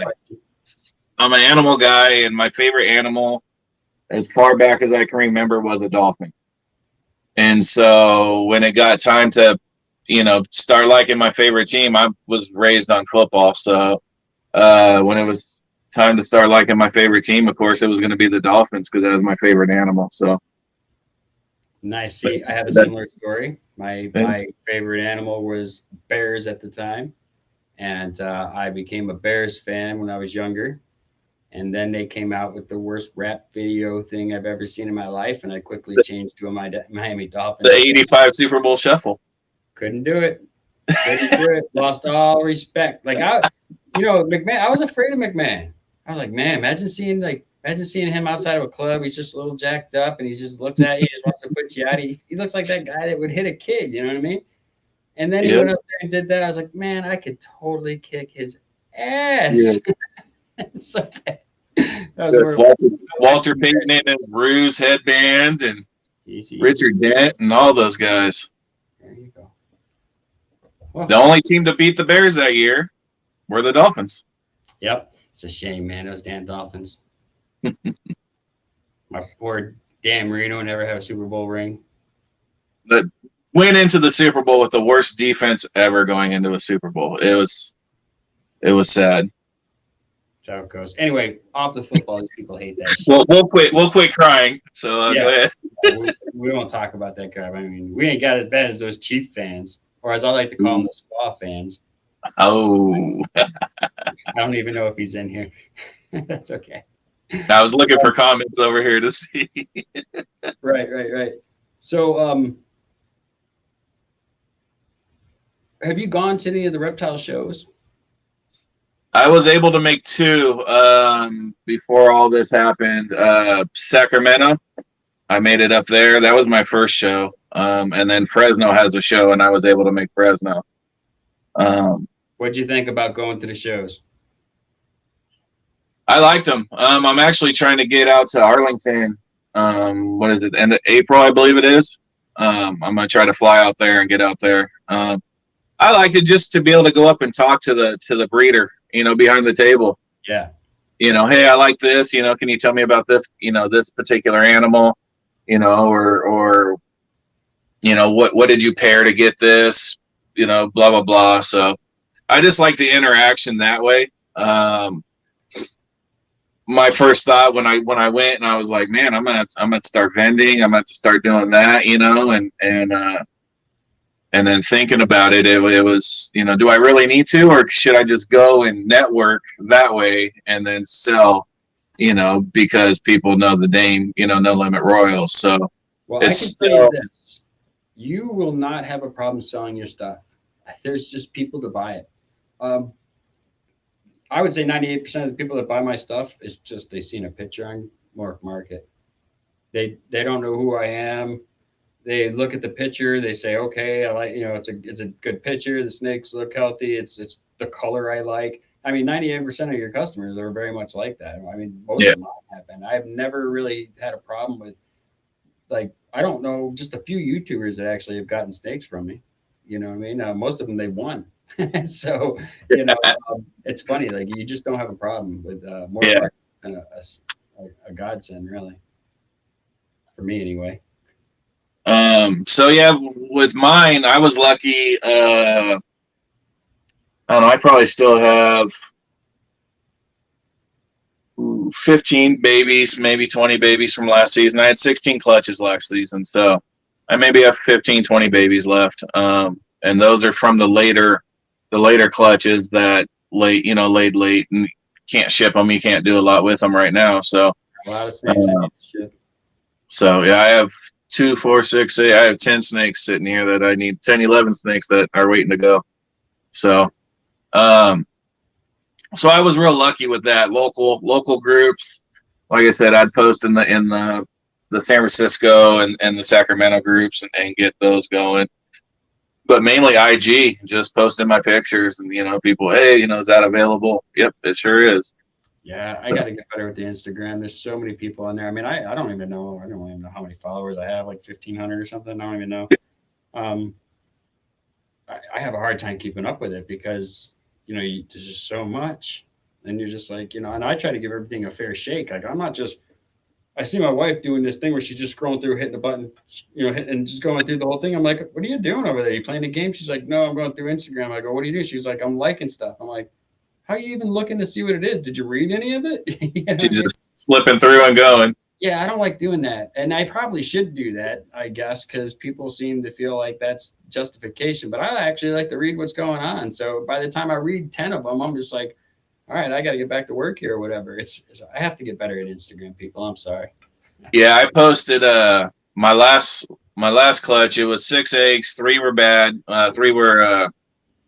[SPEAKER 2] I'm an animal guy, and my favorite animal, as far back as I can remember, was a dolphin. And so when it got time to, start liking my favorite team, I was raised on football. So when it was time to start liking my favorite team, of course, it was going to be the Dolphins because that was my favorite animal. So
[SPEAKER 1] nice. See, I have a similar story. My favorite animal was bears at the time, and I became a Bears fan when I was younger. And then they came out with the worst rap video thing I've ever seen in my life, and I quickly changed to a Miami Dolphins.
[SPEAKER 2] The '85 Super Bowl Shuffle.
[SPEAKER 1] Couldn't do it. Lost all respect. Like McMahon. I was afraid of McMahon. I was like, man, imagine seeing him outside of a club. He's just a little jacked up, and he just looks at you. He just wants to put you out. He looks like that guy that would hit a kid. You know what I mean? And then he went up there and did that. I was like, man, I could totally kick his ass. Yeah. So that was
[SPEAKER 2] Walter Payton in his Ruse headband and Richard Dent and all those guys.
[SPEAKER 1] There you go.
[SPEAKER 2] Well, the only team to beat the Bears that year were the Dolphins.
[SPEAKER 1] Yep. It's a shame, man. Those damn Dolphins. My poor Dan Marino never had a Super Bowl ring.
[SPEAKER 2] That went into the Super Bowl with the worst defense ever going into a Super Bowl. It was sad.
[SPEAKER 1] That's how it goes. Anyway, off the football, these people hate that shit.
[SPEAKER 2] Well, we'll quit crying. So go ahead.
[SPEAKER 1] we won't talk about that crap. I mean, we ain't got as bad as those Chief fans, or as I like to call them, the Squaw fans.
[SPEAKER 2] Oh.
[SPEAKER 1] I don't even know if he's in here. That's okay.
[SPEAKER 2] I was looking for comments over here to see.
[SPEAKER 1] Right. So, have you gone to any of the reptile shows?
[SPEAKER 2] I was able to make 2 before all this happened. Sacramento, I made it up there. That was my first show. And then Fresno has a show, and I was able to make Fresno.
[SPEAKER 1] What'd you think about going to the shows?
[SPEAKER 2] I liked them. I'm actually trying to get out to Arlington. What is it? End of April, I believe it is. I'm gonna try to fly out there and get out there. I like it just to be able to go up and talk to the breeder, behind the table.
[SPEAKER 1] Yeah.
[SPEAKER 2] hey, I like this, can you tell me about this, this particular animal, or what did you pair to get this, blah, blah, blah. So I just like the interaction that way. My first thought when I went and I was like, man, I'm gonna start vending. I'm gonna start doing that, and then thinking about it, it was, do I really need to, or should I just go and network that way and then sell, because people know the name, No Limit Royals. So
[SPEAKER 1] well, I can tell you this: you will not have a problem selling your stuff. There's just people to buy it. I would say 98% of the people that buy my stuff is just they've seen a picture on Morph Market. They don't know who I am. They look at the picture. They say, okay, I like, it's a good picture. The snakes look healthy. It's the color I like. I mean, 98% of your customers are very much like that. I mean, most of them have been. I've never really had a problem with, like, I don't know, just a few YouTubers that actually have gotten snakes from me. You know what I mean? Most of them they won. So, it's funny. Like, you just don't have a problem with more than a godsend, really. For me, anyway.
[SPEAKER 2] So yeah, with mine, I was lucky. I don't know. I probably still have 15 babies, maybe 20 babies from last season. I had 16 clutches last season, so I maybe have 15, 20 babies left. And those are from the later clutches that laid late and can't ship them. You can't do a lot with them right now. So
[SPEAKER 1] a lot of snakes I need to ship.
[SPEAKER 2] So yeah, I have 2, 4, 6, 8. I have 10 snakes sitting here that I need 10, 11 snakes that are waiting to go. So, so I was real lucky with that. Local groups. Like I said, I'd post in the San Francisco and the Sacramento groups and get those going. But mainly IG, just posting my pictures and people, hey, is that available? Yep, it sure is.
[SPEAKER 1] Yeah, I got to get better with the Instagram. There's so many people on there. I mean, I don't even know. I don't even know how many followers I have, like 1,500 or something. I don't even know. I have a hard time keeping up with it because, there's just so much. And you're just like, and I try to give everything a fair shake. Like, I'm not just, I see my wife doing this thing where she's just scrolling through, hitting the button, and just going through the whole thing. I'm like, what are you doing over there? You playing a game? She's like, no, I'm going through Instagram. I go, what do you do? She's like, I'm liking stuff. I'm like, how are you even looking to see what it is? Did you read any of it?
[SPEAKER 2] She's just flipping through and going.
[SPEAKER 1] Yeah, I don't like doing that. And I probably should do that, I guess, because people seem to feel like that's justification. But I actually like to read what's going on. So by the time I read 10 of them, I'm just like, all right, I got to get back to work here or whatever. I have to get better at Instagram, people. I'm sorry.
[SPEAKER 2] Yeah, I posted my last clutch. It was 6 eggs, 3 were bad, 3 were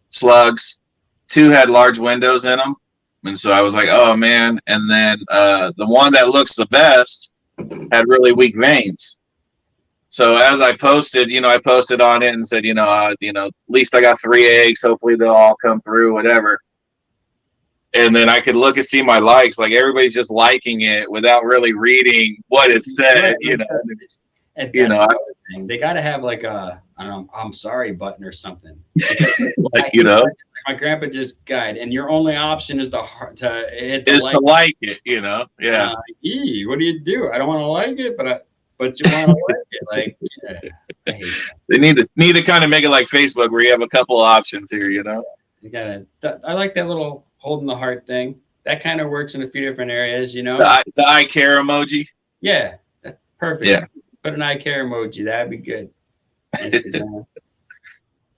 [SPEAKER 2] slugs, 2 had large windows in them, and so I was like, oh man. And then the one that looks the best had really weak veins. So as I posted, I posted on it and said, at least I got 3 eggs. Hopefully they'll all come through, whatever. And then I could look and see my likes, like everybody's just liking it without really reading what it said,
[SPEAKER 1] And they got to have like a, I don't know, I'm sorry button or something.
[SPEAKER 2] Like,
[SPEAKER 1] my grandpa just died, and your only option is to hit
[SPEAKER 2] to like it, yeah.
[SPEAKER 1] What do you do? I don't want to like it, but you want to like it, like. Yeah, I hate that.
[SPEAKER 2] They need to kind of make it like Facebook, where you have a couple of options here,
[SPEAKER 1] You gotta. I like that little holding the heart thing. That kind of works in a few different areas,
[SPEAKER 2] The I care emoji.
[SPEAKER 1] Yeah, that's perfect.
[SPEAKER 2] Yeah.
[SPEAKER 1] Put an I care emoji. That'd be good.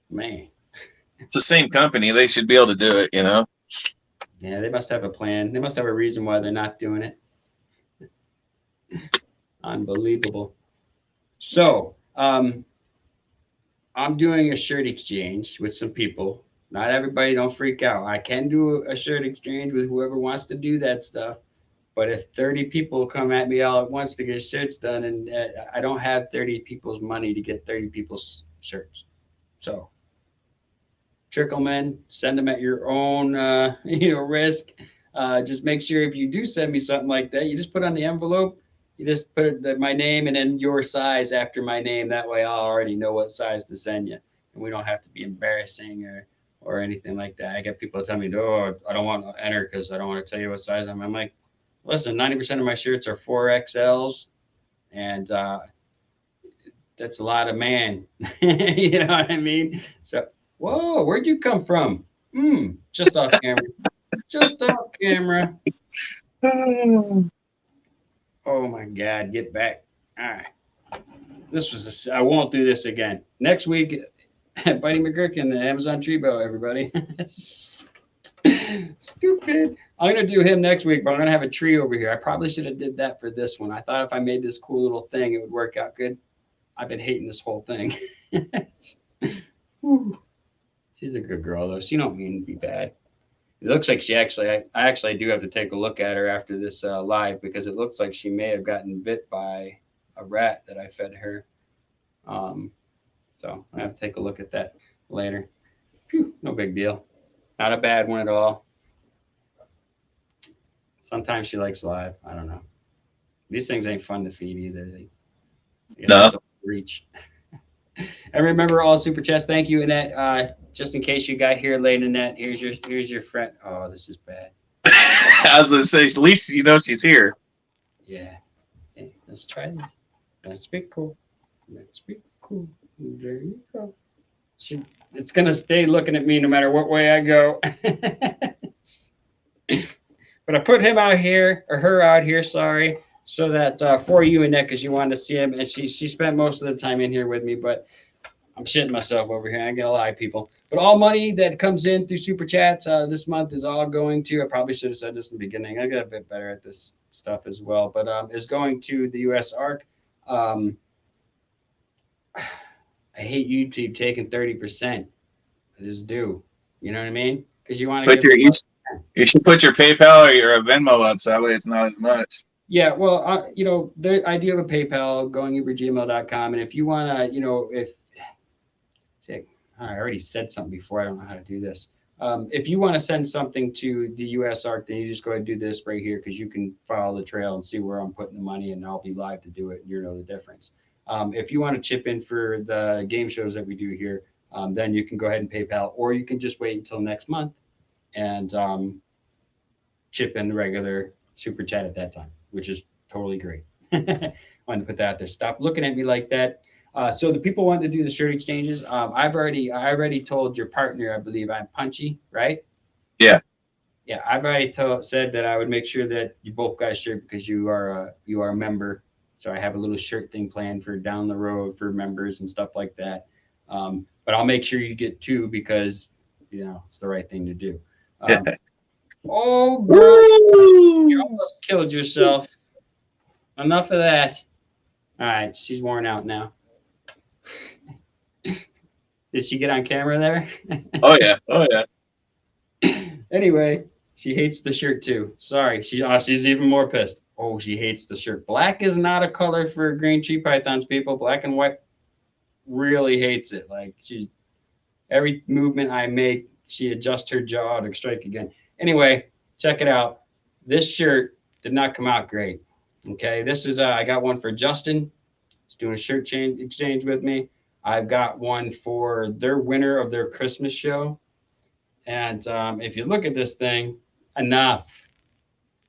[SPEAKER 1] Man.
[SPEAKER 2] It's the same company. They should be able to do it,
[SPEAKER 1] Yeah, they must have a plan. They must have a reason why they're not doing it. Unbelievable. So, I'm doing a shirt exchange with some people. Not everybody, don't freak out. I can do a shirt exchange with whoever wants to do that stuff. But if 30 people come at me all at once to get shirts done, and I don't have 30 people's money to get 30 people's shirts. So, trickle them in, send them at your own risk. Just make sure if you do send me something like that, you just put on the envelope, you just put my name and then your size after my name. That way I'll already know what size to send you. And we don't have to be embarrassing or anything like that. I get people tell me, oh, I don't want to enter because I don't want to tell you what size I'm like, listen, 90% of my shirts are 4XLs, and that's a lot of man. You know what I mean? So, whoa, where'd you come from? Just off camera. Just off camera. Oh my God, get back. All right. I won't do this again. Next week, Buddy McGurkin, the Amazon Treebo, everybody. Stupid. I'm gonna do him next week, but I'm gonna have a tree over here. I probably should have did that for this one. I thought if I made this cool little thing, it would work out good. I've been hating this whole thing. She's a good girl though. She don't mean to be bad. It looks like she actually. I actually do have to take a look at her after this live because it looks like she may have gotten bit by a rat that I fed her. So I have to take a look at that later. Whew, no big deal. Not a bad one at all. Sometimes she likes live. I don't know. These things ain't fun to feed either.
[SPEAKER 2] No.
[SPEAKER 1] Reach. And remember all super chats. Thank you, Annette. Just in case you got here late, Annette, here's your friend. Oh, this is bad.
[SPEAKER 2] I was gonna say, at least you know she's here.
[SPEAKER 1] Yeah. Okay, let's try this. Let's be cool. Let's be cool. There you go. It's gonna stay looking at me no matter what way I go. But I put him out here, or her out here, sorry, so that for you, Annette, because you wanted to see him, and she spent most of the time in here with me, but I'm shitting myself over here. I ain't gonna lie, people. But all money that comes in through super chats this month is all going to. I probably should have said this in the beginning. I got a bit better at this stuff as well, but is going to the U.S. ARC. I hate YouTube taking 30%. I just do. You know what I mean? Because you want to.
[SPEAKER 2] You should put your PayPal or your Venmo up so that way it's not as much.
[SPEAKER 1] Yeah, well, I do have a PayPal, goingubergmail.com, and if you want to, I already said something before. I don't know how to do this. If you want to send something to the U.S. ARC, then you just go ahead and do this right here because you can follow the trail and see where I'm putting the money, and I'll be live to do it. You know the difference. If you want to chip in for the game shows that we do here, then you can go ahead and PayPal, or you can just wait until next month and chip in the regular super chat at that time, which is totally great. Wanted to put that out there. Stop looking at me like that. So the people want to do the shirt exchanges. I already told your partner, I believe I'm Punchy, right?
[SPEAKER 2] Yeah.
[SPEAKER 1] Yeah, I've already said that I would make sure that you both got a shirt because you are a member. So I have a little shirt thing planned for down the road for members and stuff like that. But I'll make sure you get two because it's the right thing to do. Oh, girl, you almost killed yourself. Enough of that. All right, she's worn out now. Did she get on camera there?
[SPEAKER 2] Oh yeah.
[SPEAKER 1] Anyway, she hates the shirt too. Sorry, she's even more pissed. Oh, she hates the shirt. Black is not a color for green tree pythons, people. Black and white really hates it. Like every movement I make, she adjusts her jaw to strike again. Anyway, check it out. This shirt did not come out great. Okay, this is I got one for Justin. He's doing a shirt exchange with me. I've got one for their winner of their Christmas show. And if you look at this thing, enough.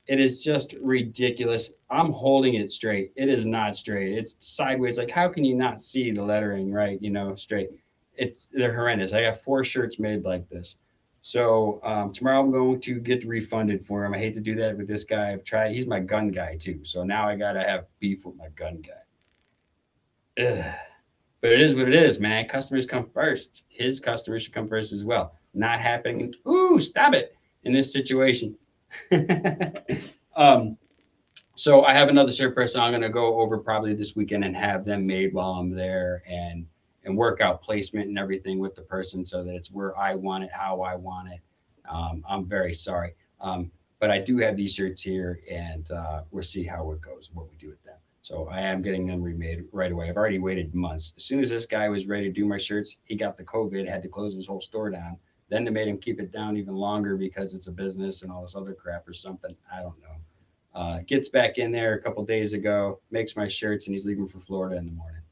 [SPEAKER 1] It is just ridiculous. I'm holding it straight. It is not straight. It's sideways. Like, how can you not see the lettering right? Straight. They're horrendous. I got 4 shirts made like this. So tomorrow I'm going to get refunded for him. I hate to do that with this guy. I've tried. He's my gun guy too. So now I gotta have beef with my gun guy. Ugh. But it is what it is, man. Customers come first. His customers should come first as well. Not happening. Ooh, stop it in this situation. So I have another shirt person I'm going to go over probably this weekend and have them made while I'm there and work out placement and everything with the person so that it's where I want it, how I want it. I'm very sorry. But I do have these shirts here and we'll see how it goes, what we do with them. So I am getting them remade right away. I've already waited months. As soon as this guy was ready to do my shirts, he got the COVID, had to close his whole store down. Then they made him keep it down even longer because it's a business and all this other crap or something. I don't know. Gets back in there a couple days ago, makes my shirts, and he's leaving for Florida in the morning.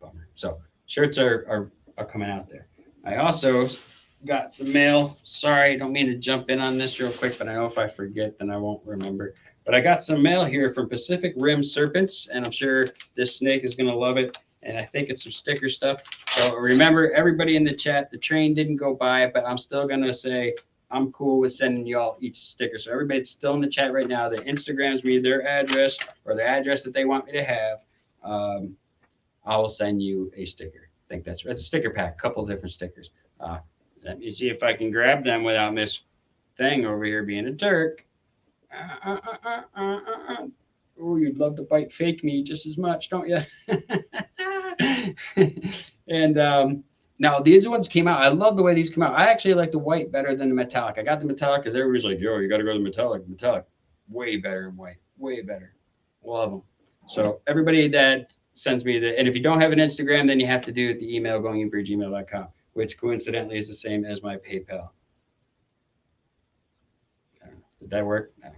[SPEAKER 1] Bummer. So shirts are coming out there. I also got some mail. Sorry, I don't mean to jump in on this real quick, but I know if I forget, then I won't remember. But I got some mail here from Pacific Rim Serpents, and I'm sure this snake is going to love it. And I think it's some sticker stuff. So remember, everybody in the chat, the train didn't go by, but I'm still going to say I'm cool with sending y'all each sticker. So everybody that's still in the chat right now, that Instagrams me their address or the address that they want me to have, I will send you a sticker. I think it's a sticker pack, a couple of different stickers. Let me see if I can grab them without this thing over here being a jerk. Oh, you'd love to bite fake me just as much, don't you? And now these ones came out. I love the way these come out. I actually like the white better than the metallic. I got the metallic because everybody's like, yo, you got to go to the metallic. Metallic, way better in white, way better. Love them. So everybody that sends me and if you don't have an Instagram, then you have to do the email goinginbridge@gmail.com, which coincidentally is the same as my PayPal. Did that work? No.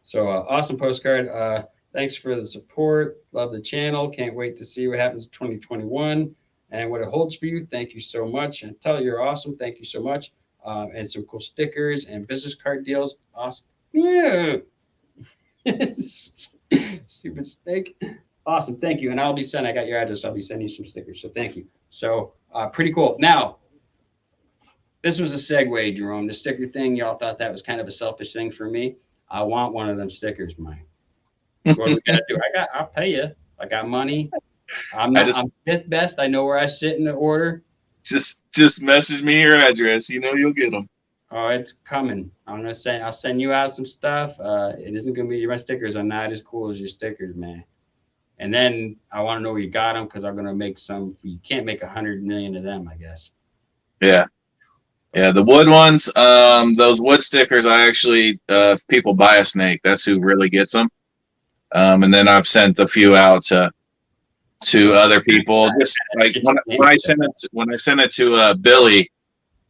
[SPEAKER 1] So awesome postcard. Thanks for the support. Love the channel. Can't wait to see what happens in 2021 and what it holds for you. Thank you so much. And tell you're awesome. Thank you so much. And some cool stickers and business card deals. Awesome. Yeah. Stupid snake. Awesome. Thank you. And I'll be sending, I got your address. I'll be sending you some stickers. So thank you. So pretty cool. Now, this was a segue, Jerome. The sticker thing, y'all thought that was kind of a selfish thing for me. I want one of them stickers, Mike. What are we gonna do? I'll pay you. I got money. I'm fifth best. I know where I sit in the order.
[SPEAKER 2] Just message me your address. You know you'll get them.
[SPEAKER 1] Oh, it's coming. I'll send you out some stuff. It isn't gonna be, my stickers are not as cool as your stickers, man. And then I want to know where you got them because I'm gonna make some. You can't make 100 million of them, I guess.
[SPEAKER 2] Yeah. Yeah, the wood ones, those wood stickers, I actually, if people buy a snake, that's who really gets them. And then I've sent a few out to other people. Just like when I sent it to Billy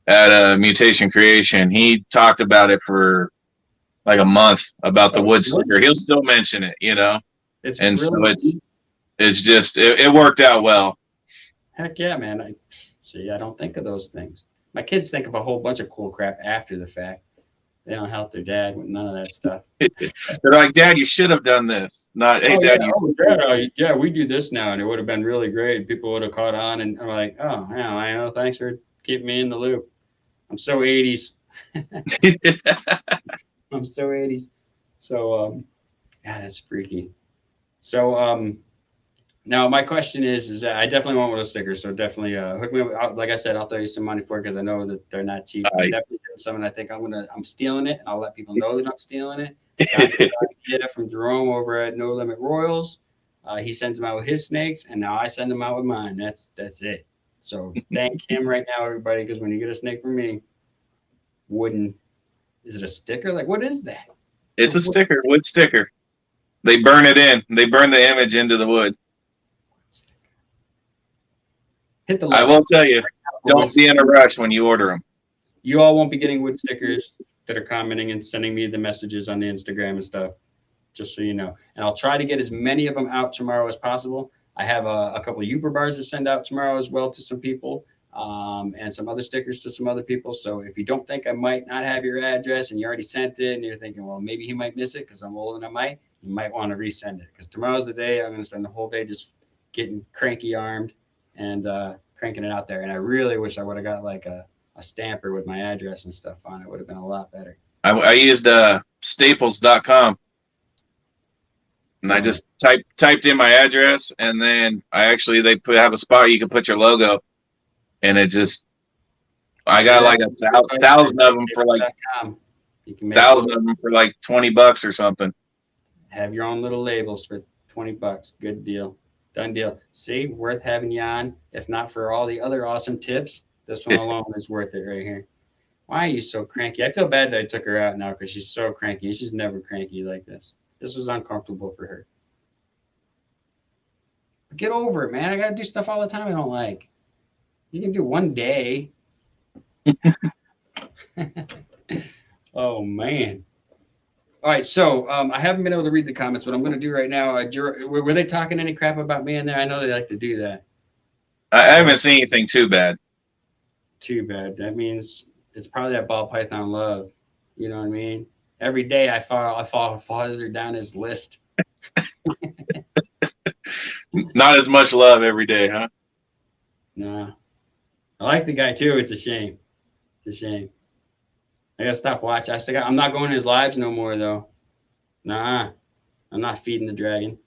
[SPEAKER 2] at Mutation Creation, he talked about it for like a month about the wood sticker. He'll still mention it, you know. It's just it worked out well.
[SPEAKER 1] Heck yeah, man! I don't think of those things. My kids think of a whole bunch of cool crap after the fact. They don't help their dad with none of that stuff.
[SPEAKER 2] They're like, Dad, you should have done this. Not, hey, Dad,
[SPEAKER 1] yeah, we do this now, and it would have been really great. People would have caught on, and I'm like, oh, yeah, I know. Thanks for keeping me in the loop. I'm so 80s. I'm so 80s. So, yeah, that's freaky. So, now my question is that I definitely want one of those stickers. So definitely hook me up. Like I said, I'll throw you some money for it because I know that they're not cheap. I'm definitely doing something. I think I'm stealing it, and I'll let people know that I'm stealing it. I get it from Jerome over at No Limit Royals. He sends them out with his snakes, and now I send them out with mine. That's it. So thank him right now, everybody, because when you get a snake from me, is it a sticker? Like, what is that?
[SPEAKER 2] It's a sticker, wood sticker. They burn it in. They burn the image into the wood.
[SPEAKER 1] Hit the
[SPEAKER 2] I will tell you, don't be in a rush when you order them.
[SPEAKER 1] You all won't be getting wood stickers that are commenting and sending me the messages on the Instagram and stuff, just so you know. And I'll try to get as many of them out tomorrow as possible. I have a couple of Uber bars to send out tomorrow as well to some people, and some other stickers to some other people. So if you don't think I might not have your address and you already sent it and you're thinking, well, maybe he might miss it because I'm old and I might, you might want to resend it because tomorrow's the day I'm going to spend the whole day just getting cranky armed and cranking it out there. And I really wish I would have got like a stamper with my address and stuff on it. Would have been a lot better.
[SPEAKER 2] I used staples.com and I just typed in my address, and then they have a spot you can put your logo, and it just I got like 1,000 of them for like $20 or something.
[SPEAKER 1] Have your own little labels for $20. Good deal. Done deal. See, worth having you on. If not for all the other awesome tips, this one alone is worth it right here. Why are you so cranky? I feel bad that I took her out now because she's so cranky. She's never cranky like this. This was uncomfortable for her. Get over it, man. I got to do stuff all the time I don't like. You can do one day. Oh, man. All right, so I haven't been able to read the comments. What I'm going to do right now, were they talking any crap about me in there? I know they like to do that.
[SPEAKER 2] I haven't seen anything too bad.
[SPEAKER 1] Too bad. That means it's probably that ball python love. You know what I mean? Every day I fall farther down his list.
[SPEAKER 2] Not as much love every day, huh?
[SPEAKER 1] Nah. I like the guy too. It's a shame. It's a shame. I gotta stop watching. I'm not going to his lives no more though. Nah. I'm not feeding the dragon.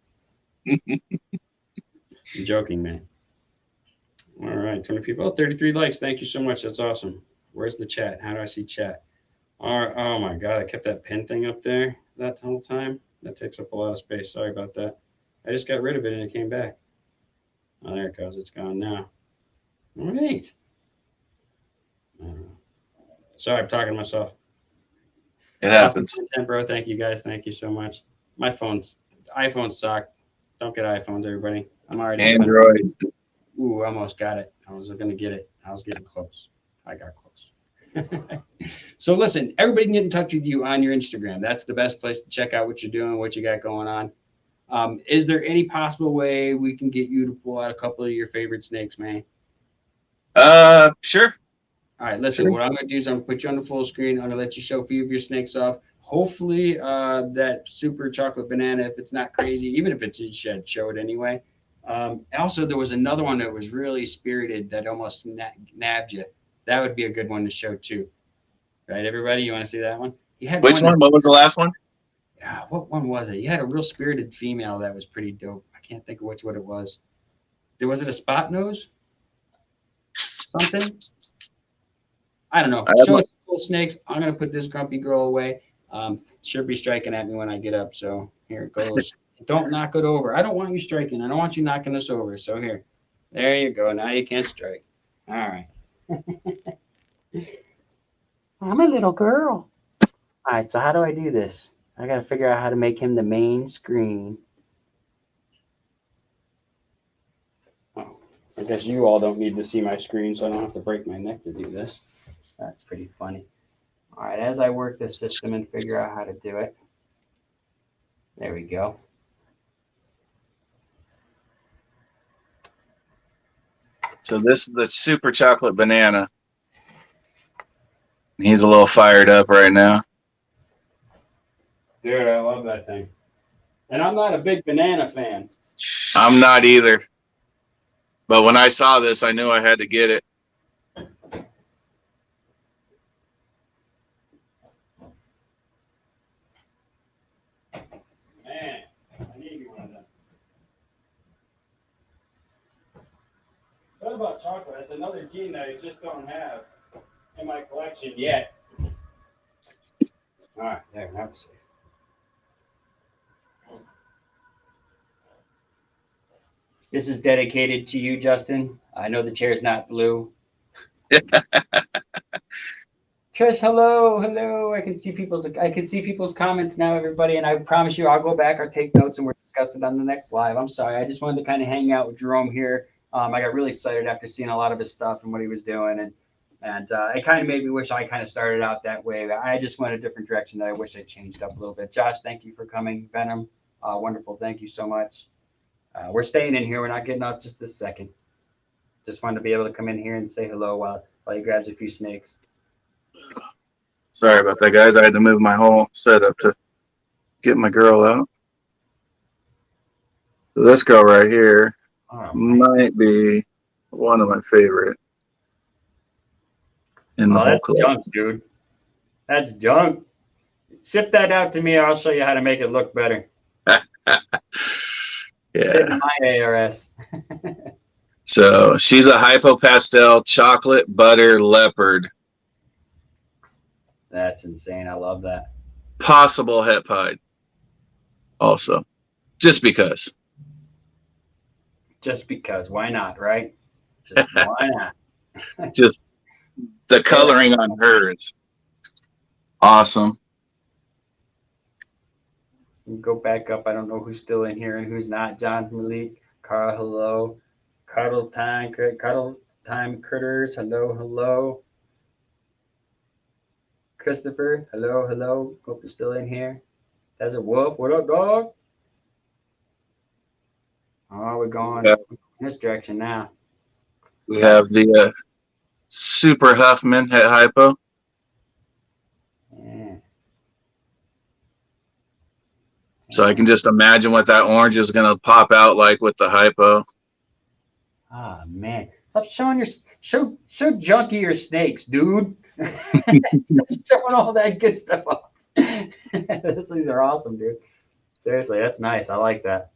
[SPEAKER 1] I'm joking, man. All right, 20 people. Oh, 33 likes. Thank you so much. That's awesome. Where's the chat? How do I see chat? All right. Oh my God, I kept that pin thing up there that whole time. That takes up a lot of space. Sorry about that. I just got rid of it and it came back. Oh, there it goes. It's gone now. All right. Sorry, I'm talking to myself.
[SPEAKER 2] It
[SPEAKER 1] Awesome
[SPEAKER 2] happens.
[SPEAKER 1] content, bro. Thank you guys. Thank you so much. iPhones suck. Don't get iPhones, everybody. I'm already
[SPEAKER 2] Android.
[SPEAKER 1] Ooh, almost got it. I was gonna get it. I was getting close. I got close. So listen, everybody can get in touch with you on your Instagram. That's the best place to check out what you're doing, what you got going on. Is there any possible way we can get you to pull out a couple of your favorite snakes, man?
[SPEAKER 2] Sure.
[SPEAKER 1] All right, listen,
[SPEAKER 2] Sure.
[SPEAKER 1] what I'm going to do is I'm going to put you on the full screen. I'm going to let you show a few of your snakes off. Hopefully, that super chocolate banana, if it's not crazy, even if it's in shed, show it anyway. Also, there was another one that was really spirited that almost nabbed you. That would be a good one to show too. Right, everybody? You want to see that one? You had
[SPEAKER 2] Which
[SPEAKER 1] one.
[SPEAKER 2] one? What was the last one?
[SPEAKER 1] Yeah, what one was it? You had a real spirited female that was pretty dope. I can't think of what it was. Was it a spot nose? Something? I don't know.
[SPEAKER 2] I have
[SPEAKER 1] Show
[SPEAKER 2] my,
[SPEAKER 1] us cool snakes. I'm gonna put this grumpy girl away. She'll be striking at me when I get up. So here it goes. Don't knock it over. I don't want you striking. I don't want you knocking us over. So here, there you go. Now you can't strike. All right. I'm a little girl. All right. So how do I do this? I gotta figure out how to make him the main screen. Oh, I guess you all don't need to see my screen, so I don't have to break my neck to do this. That's pretty funny. All right, as I work this system and figure out how to do it, there we go.
[SPEAKER 2] so this is the super chocolate banana. He's a little fired up right now.
[SPEAKER 1] Dude, I love that thing. And I'm not a big banana fan.
[SPEAKER 2] I'm not either. But when I saw this, I knew I had to get it.
[SPEAKER 1] Man, I need you one of them. What about chocolate? That's another gene that I just don't have in my collection yet. All right, there, that's safe. This is dedicated to you, Justin. I know the chair's not blue. Trish, hello, hello. I can see people's comments now, everybody, and I promise you, I'll go back, I'll take notes, and we'll discuss it on the next live. I'm sorry, I just wanted to kind of hang out with Jerome here. I got really excited after seeing a lot of his stuff and what he was doing, and it kind of made me wish I kind of started out that way. I just went a different direction that I wish I changed up a little bit. Josh, thank you for coming. Venom, wonderful, thank you so much. We're staying in here. We're not getting out just this second. Just wanted to be able to come in here and say hello while he grabs a few snakes.
[SPEAKER 2] Sorry about that, guys. I had to move my whole setup to get my girl out. So this girl right here might be one of my favorite in the whole collection.
[SPEAKER 1] Junk, dude. That's junk. Ship that out to me. I'll show you how to make it look better.
[SPEAKER 2] Yeah.
[SPEAKER 1] My ARS.
[SPEAKER 2] So she's a hypopastel chocolate butter leopard.
[SPEAKER 1] That's insane. I love that.
[SPEAKER 2] Possible het pied. Also, just because.
[SPEAKER 1] Just because. Why not, right? Just why not?
[SPEAKER 2] Just the coloring on her is awesome.
[SPEAKER 1] Go back up. I don't know who's still in here and who's not. John Malik, Carl, hello. Cuddles time critters, hello, hello. Christopher, hello, hello. Hope you're still in here. There's a wolf. What up, dog? Oh, we're going in this direction now.
[SPEAKER 2] We have the Super Huffman at hypo.
[SPEAKER 1] Yeah.
[SPEAKER 2] So I can just imagine what that orange is going to pop out like with the hypo.
[SPEAKER 1] Ah, man. Stop showing show Junkie your snakes, dude. Stop showing all that good stuff off. These things are awesome, dude. Seriously, that's nice. I like that.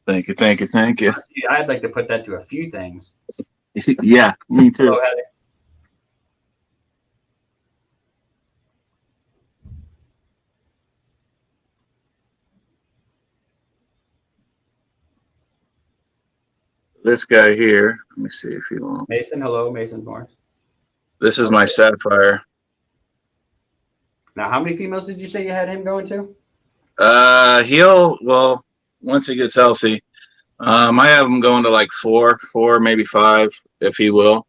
[SPEAKER 2] Thank you, thank you, thank you.
[SPEAKER 1] I'd like to put that to a few things.
[SPEAKER 2] Yeah, me too.
[SPEAKER 1] Hello, Heather.
[SPEAKER 2] This guy here, let me see if he won't.
[SPEAKER 1] Mason, hello, Mason Morris.
[SPEAKER 2] This is my sapphire.
[SPEAKER 1] Now, how many females did you say you had him going to?
[SPEAKER 2] Well, once he gets healthy, I have him going to like four, maybe five, if he will.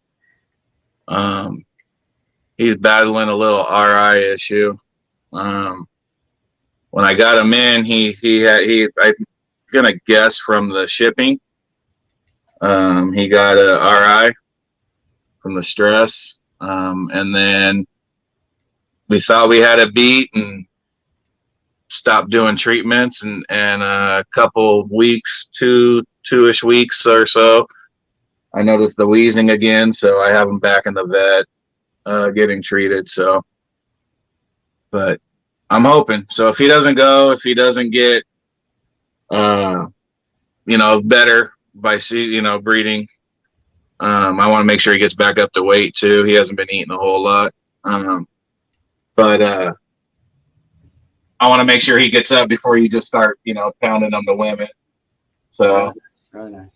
[SPEAKER 2] He's battling a little RI issue. When I got him in, I'm gonna guess from the shipping. He got a RI from the stress, and then we thought we had a beat and stopped doing treatments, and a couple weeks, two-ish weeks or so, I noticed the wheezing again, so I have him back in the vet, getting treated. So, but I'm hoping. So if he doesn't get, better by breeding, I want to make sure he gets back up to weight too. He hasn't been eating a whole lot, but I want to make sure he gets up before you just start, pounding on the women. So
[SPEAKER 1] Really nice.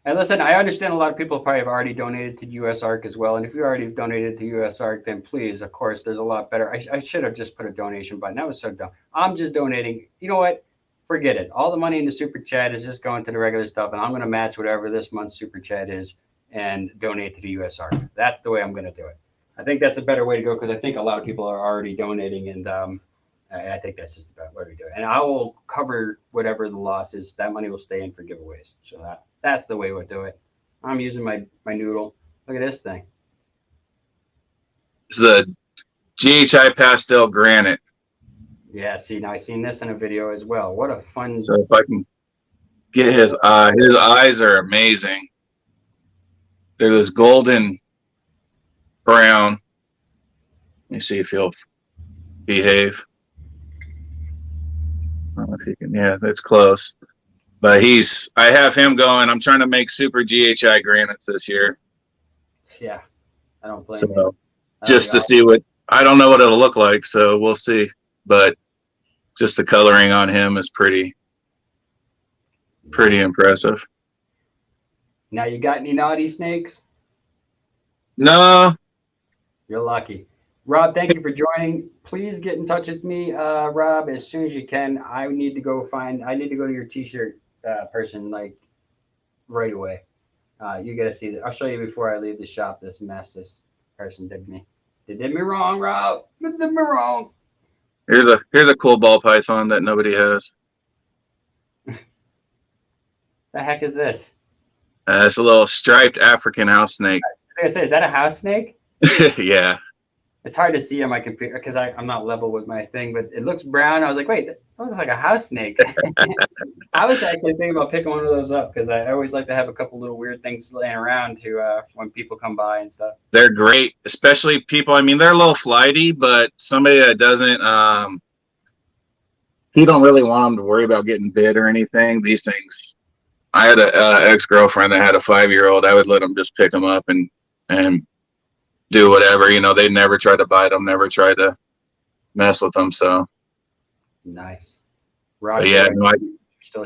[SPEAKER 1] And listen, I understand a lot of people probably have already donated to USARC as well. And if you already donated to USARC, then please, of course, there's a lot better. I should have just put a donation button. That was so dumb. I'm just donating. You know what? Forget it. All the money in the super chat is just going to the regular stuff, and I'm going to match whatever this month's super chat is and donate to the USARC. That's the way I'm going to do it. I think that's a better way to go because I think a lot of people are already donating, and I think that's just the better way to do it. And I will cover whatever the loss is. That money will stay in for giveaways. So that's the way we'll do it. I'm using my noodle. Look at this thing.
[SPEAKER 2] this is a GHI pastel granite.
[SPEAKER 1] Yeah, see, now I've seen this in a video as well. What a fun.
[SPEAKER 2] So if I can get his eyes are amazing. They're this golden brown. Let me see if he'll behave. I don't know if you can. Yeah, that's close. But I have him going. I'm trying to make super GHI granites this year.
[SPEAKER 1] Yeah, I don't blame you.
[SPEAKER 2] So just to see I don't know what it'll look like. So we'll see. But just the coloring on him is pretty impressive.
[SPEAKER 1] Now, you got any naughty snakes?
[SPEAKER 2] No.
[SPEAKER 1] You're lucky. Rob, thank you for joining. Please get in touch with me, Rob, as soon as you can. I need to go to your t-shirt person like right away. You got to see that. I'll show you before I leave the shop this mess this person did me. They did me wrong, Rob. They did me wrong.
[SPEAKER 2] Here's a cool ball python that nobody has.
[SPEAKER 1] The heck is this?
[SPEAKER 2] It's a little striped African house snake.
[SPEAKER 1] I was gonna say, is that a house snake?
[SPEAKER 2] Yeah.
[SPEAKER 1] It's hard to see on my computer because I'm not level with my thing, but it looks brown. I was like, wait, that looks like a house snake. I was actually thinking about picking one of those up because I always like to have a couple little weird things laying around to when people come by and stuff.
[SPEAKER 2] They're great, especially people. I mean, they're a little flighty, but somebody that doesn't, you don't really want them to worry about getting bit or anything. These things. I had an ex-girlfriend that had a 5-year-old. I would let them just pick them up and do whatever. They never tried to bite them, never tried to mess with them. So
[SPEAKER 1] nice.
[SPEAKER 2] Roger, yeah, no,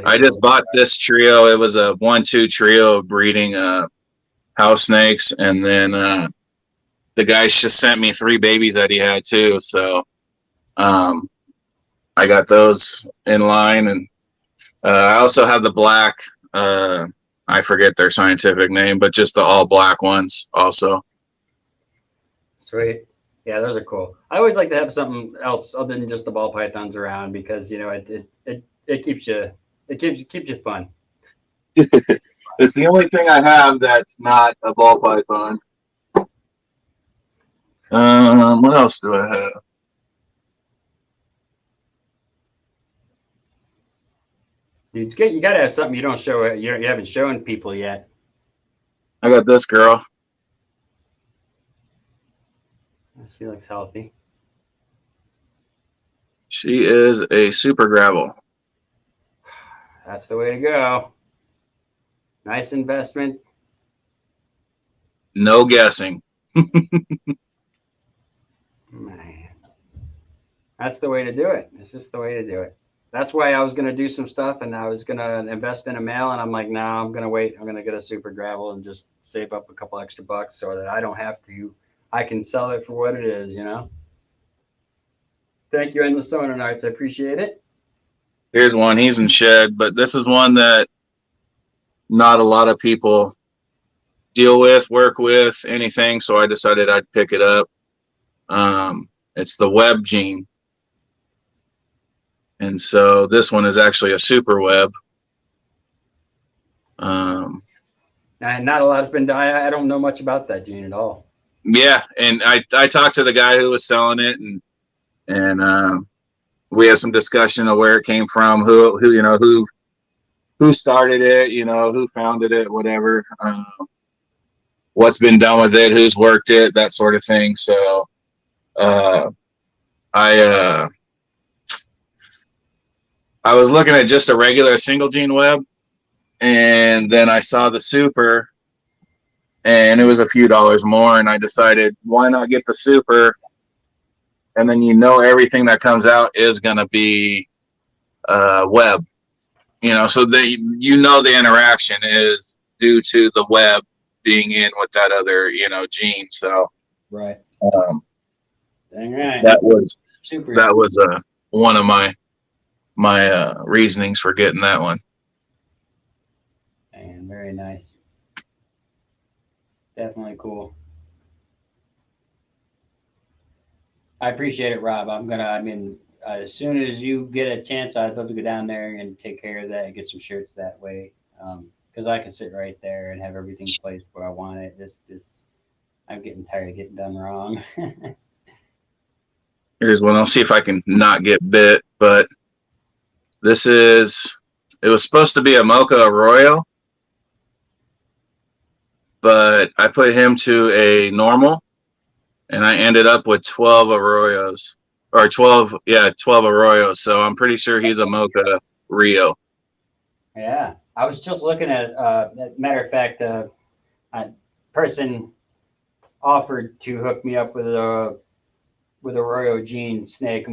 [SPEAKER 2] I just bought this trio. It was a 1-2 trio of breeding house snakes, and then the guy just sent me 3 babies that he had too. So I got those in line, and I also have the black. I forget their scientific name, but just the all black ones also.
[SPEAKER 1] Sweet. Yeah, those are cool. I always like to have something else other than just the ball pythons around because it keeps you fun.
[SPEAKER 2] It's the only thing I have that's not a ball python. What else do I have?
[SPEAKER 1] It's good. You got to have something you don't show. You haven't shown people yet.
[SPEAKER 2] I got this girl.
[SPEAKER 1] She looks healthy.
[SPEAKER 2] She is a super gravel.
[SPEAKER 1] That's the way to go. Nice investment.
[SPEAKER 2] No guessing.
[SPEAKER 1] Man, that's the way to do it. It's just the way to do it. That's why I was going to do some stuff and I was going to invest in a male. And I'm like, no, I'm going to wait. I'm going to get a super gravel and just save up a couple extra bucks so that I don't have to. I can sell it for what it is, you know? Thank you, Endless Sonar Arts. I appreciate it.
[SPEAKER 2] Here's one. He's in shed, but this is one that not a lot of people deal with, work with, anything. So I decided I'd pick it up. It's the web gene. And so this one is actually a super web.
[SPEAKER 1] And not a lot has been done. I don't know much about that gene at all.
[SPEAKER 2] Yeah, and I talked to the guy who was selling it, and we had some discussion of where it came from, who started it, who founded it, whatever, what's been done with it, who's worked it, that sort of thing. So I was looking at just a regular single gene web, and then I saw the super, and it was a few dollars more, and I decided, why not get the super? And then everything that comes out is going to be web, so the interaction is due to the web being in with that other gene. So
[SPEAKER 1] right.
[SPEAKER 2] Dang right. That was super. That was one of my reasonings for getting that one.
[SPEAKER 1] And very nice. Definitely cool. I appreciate it, Rob. As soon as you get a chance, I'd love to go down there and take care of that and get some shirts that way. Because I can sit right there and have everything placed where I want it. I'm getting tired of getting done wrong.
[SPEAKER 2] Here's one. I'll see if I can not get bit, but it was supposed to be a Mocha Arroyo, but I put him to a normal, and I ended up with 12 Arroyos, or 12 Arroyos. So I'm pretty sure he's a Mocha Rio.
[SPEAKER 1] Yeah, I was just looking at. Matter of fact, a person offered to hook me up with a Arroyo gene snake,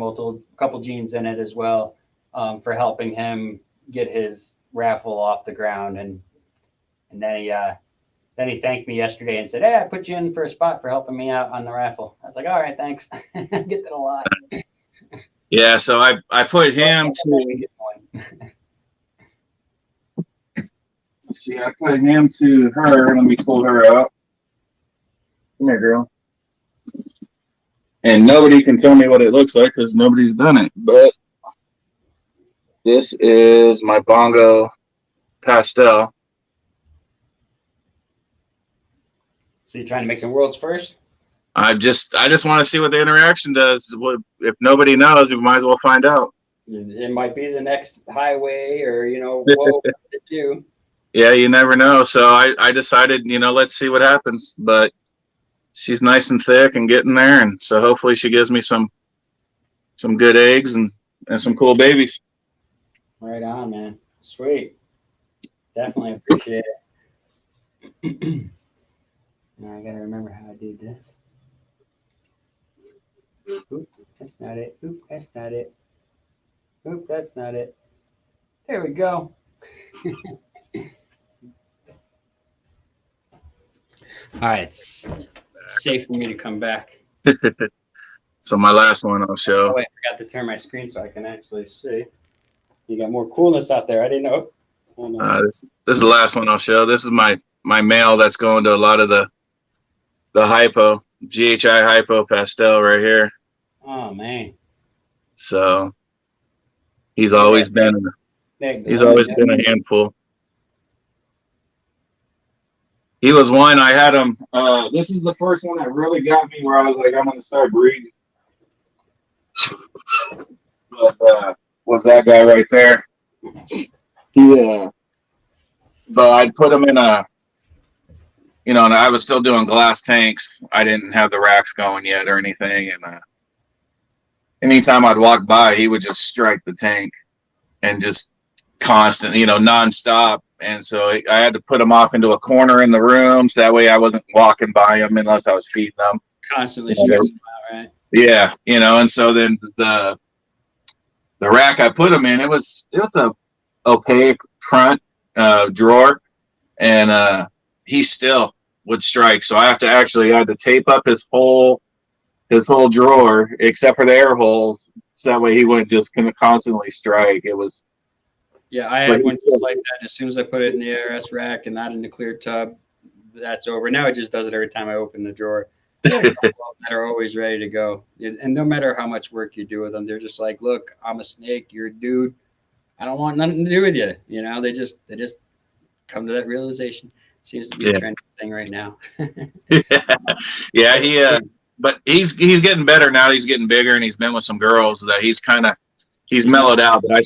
[SPEAKER 1] couple genes in it as well, for helping him get his raffle off the ground, and then he thanked me yesterday and said, "Hey, I put you in for a spot for helping me out on the raffle." I was like, "All right, thanks." I get that a lot.
[SPEAKER 2] Yeah, so I put him to. Let's see, I put him to her. Let me pull her up. Come here, girl. And nobody can tell me what it looks like because nobody's done it. But this is my Bongo pastel.
[SPEAKER 1] So you're trying to make some worlds first?
[SPEAKER 2] I just want to see what the interaction does. If nobody knows, we might as well find out.
[SPEAKER 1] It might be the next highway, or what to do.
[SPEAKER 2] Yeah, you never know. So I decided, let's see what happens. But she's nice and thick and getting there, and so hopefully she gives me some good eggs and some cool babies.
[SPEAKER 1] Right on, man. Sweet. Definitely appreciate it. Now I gotta remember how I did this. Oop, that's not it. Oop, that's not it. Oop, that's not it. There we go. All right, it's safe for me to come back.
[SPEAKER 2] So my last one I'll show.
[SPEAKER 1] Oh, I forgot to turn my screen so I can actually see. You got more coolness out there. I didn't know.
[SPEAKER 2] This is the last one I'll show. This is my male that's going to a lot of the hypo, GHI hypo pastel right here.
[SPEAKER 1] Oh man.
[SPEAKER 2] So he's always been a handful. he was one. I had him. This is the first one that really got me where I was like, I'm gonna start breeding. Was that guy right there? Yeah. But I'd put him in a, and I was still doing glass tanks. I didn't have the racks going yet or anything. And anytime I'd walk by, he would just strike the tank and just constant, nonstop. And so I had to put him off into a corner in the room, so that way I wasn't walking by him unless I was feeding them.
[SPEAKER 1] Constantly stressing him out, right?
[SPEAKER 2] Yeah, and so then the rack I put him in, it was a opaque front drawer, and he still would strike. So I had to tape up his whole drawer except for the air holes, so that way he wouldn't just constantly strike. It was.
[SPEAKER 1] Yeah, I had one just like that. As soon as I put it in the ARS rack and not in the clear tub, that's over. Now it just does it every time I open the drawer. That are always ready to go. And no matter how much work you do with them, they're just like, look, I'm a snake, you're a dude. I don't want nothing to do with you. They just come to that realization. Seems to be a trendy thing right now.
[SPEAKER 2] Yeah, but he's getting better now. He's getting bigger, and he's been with some girls that he's mellowed out. But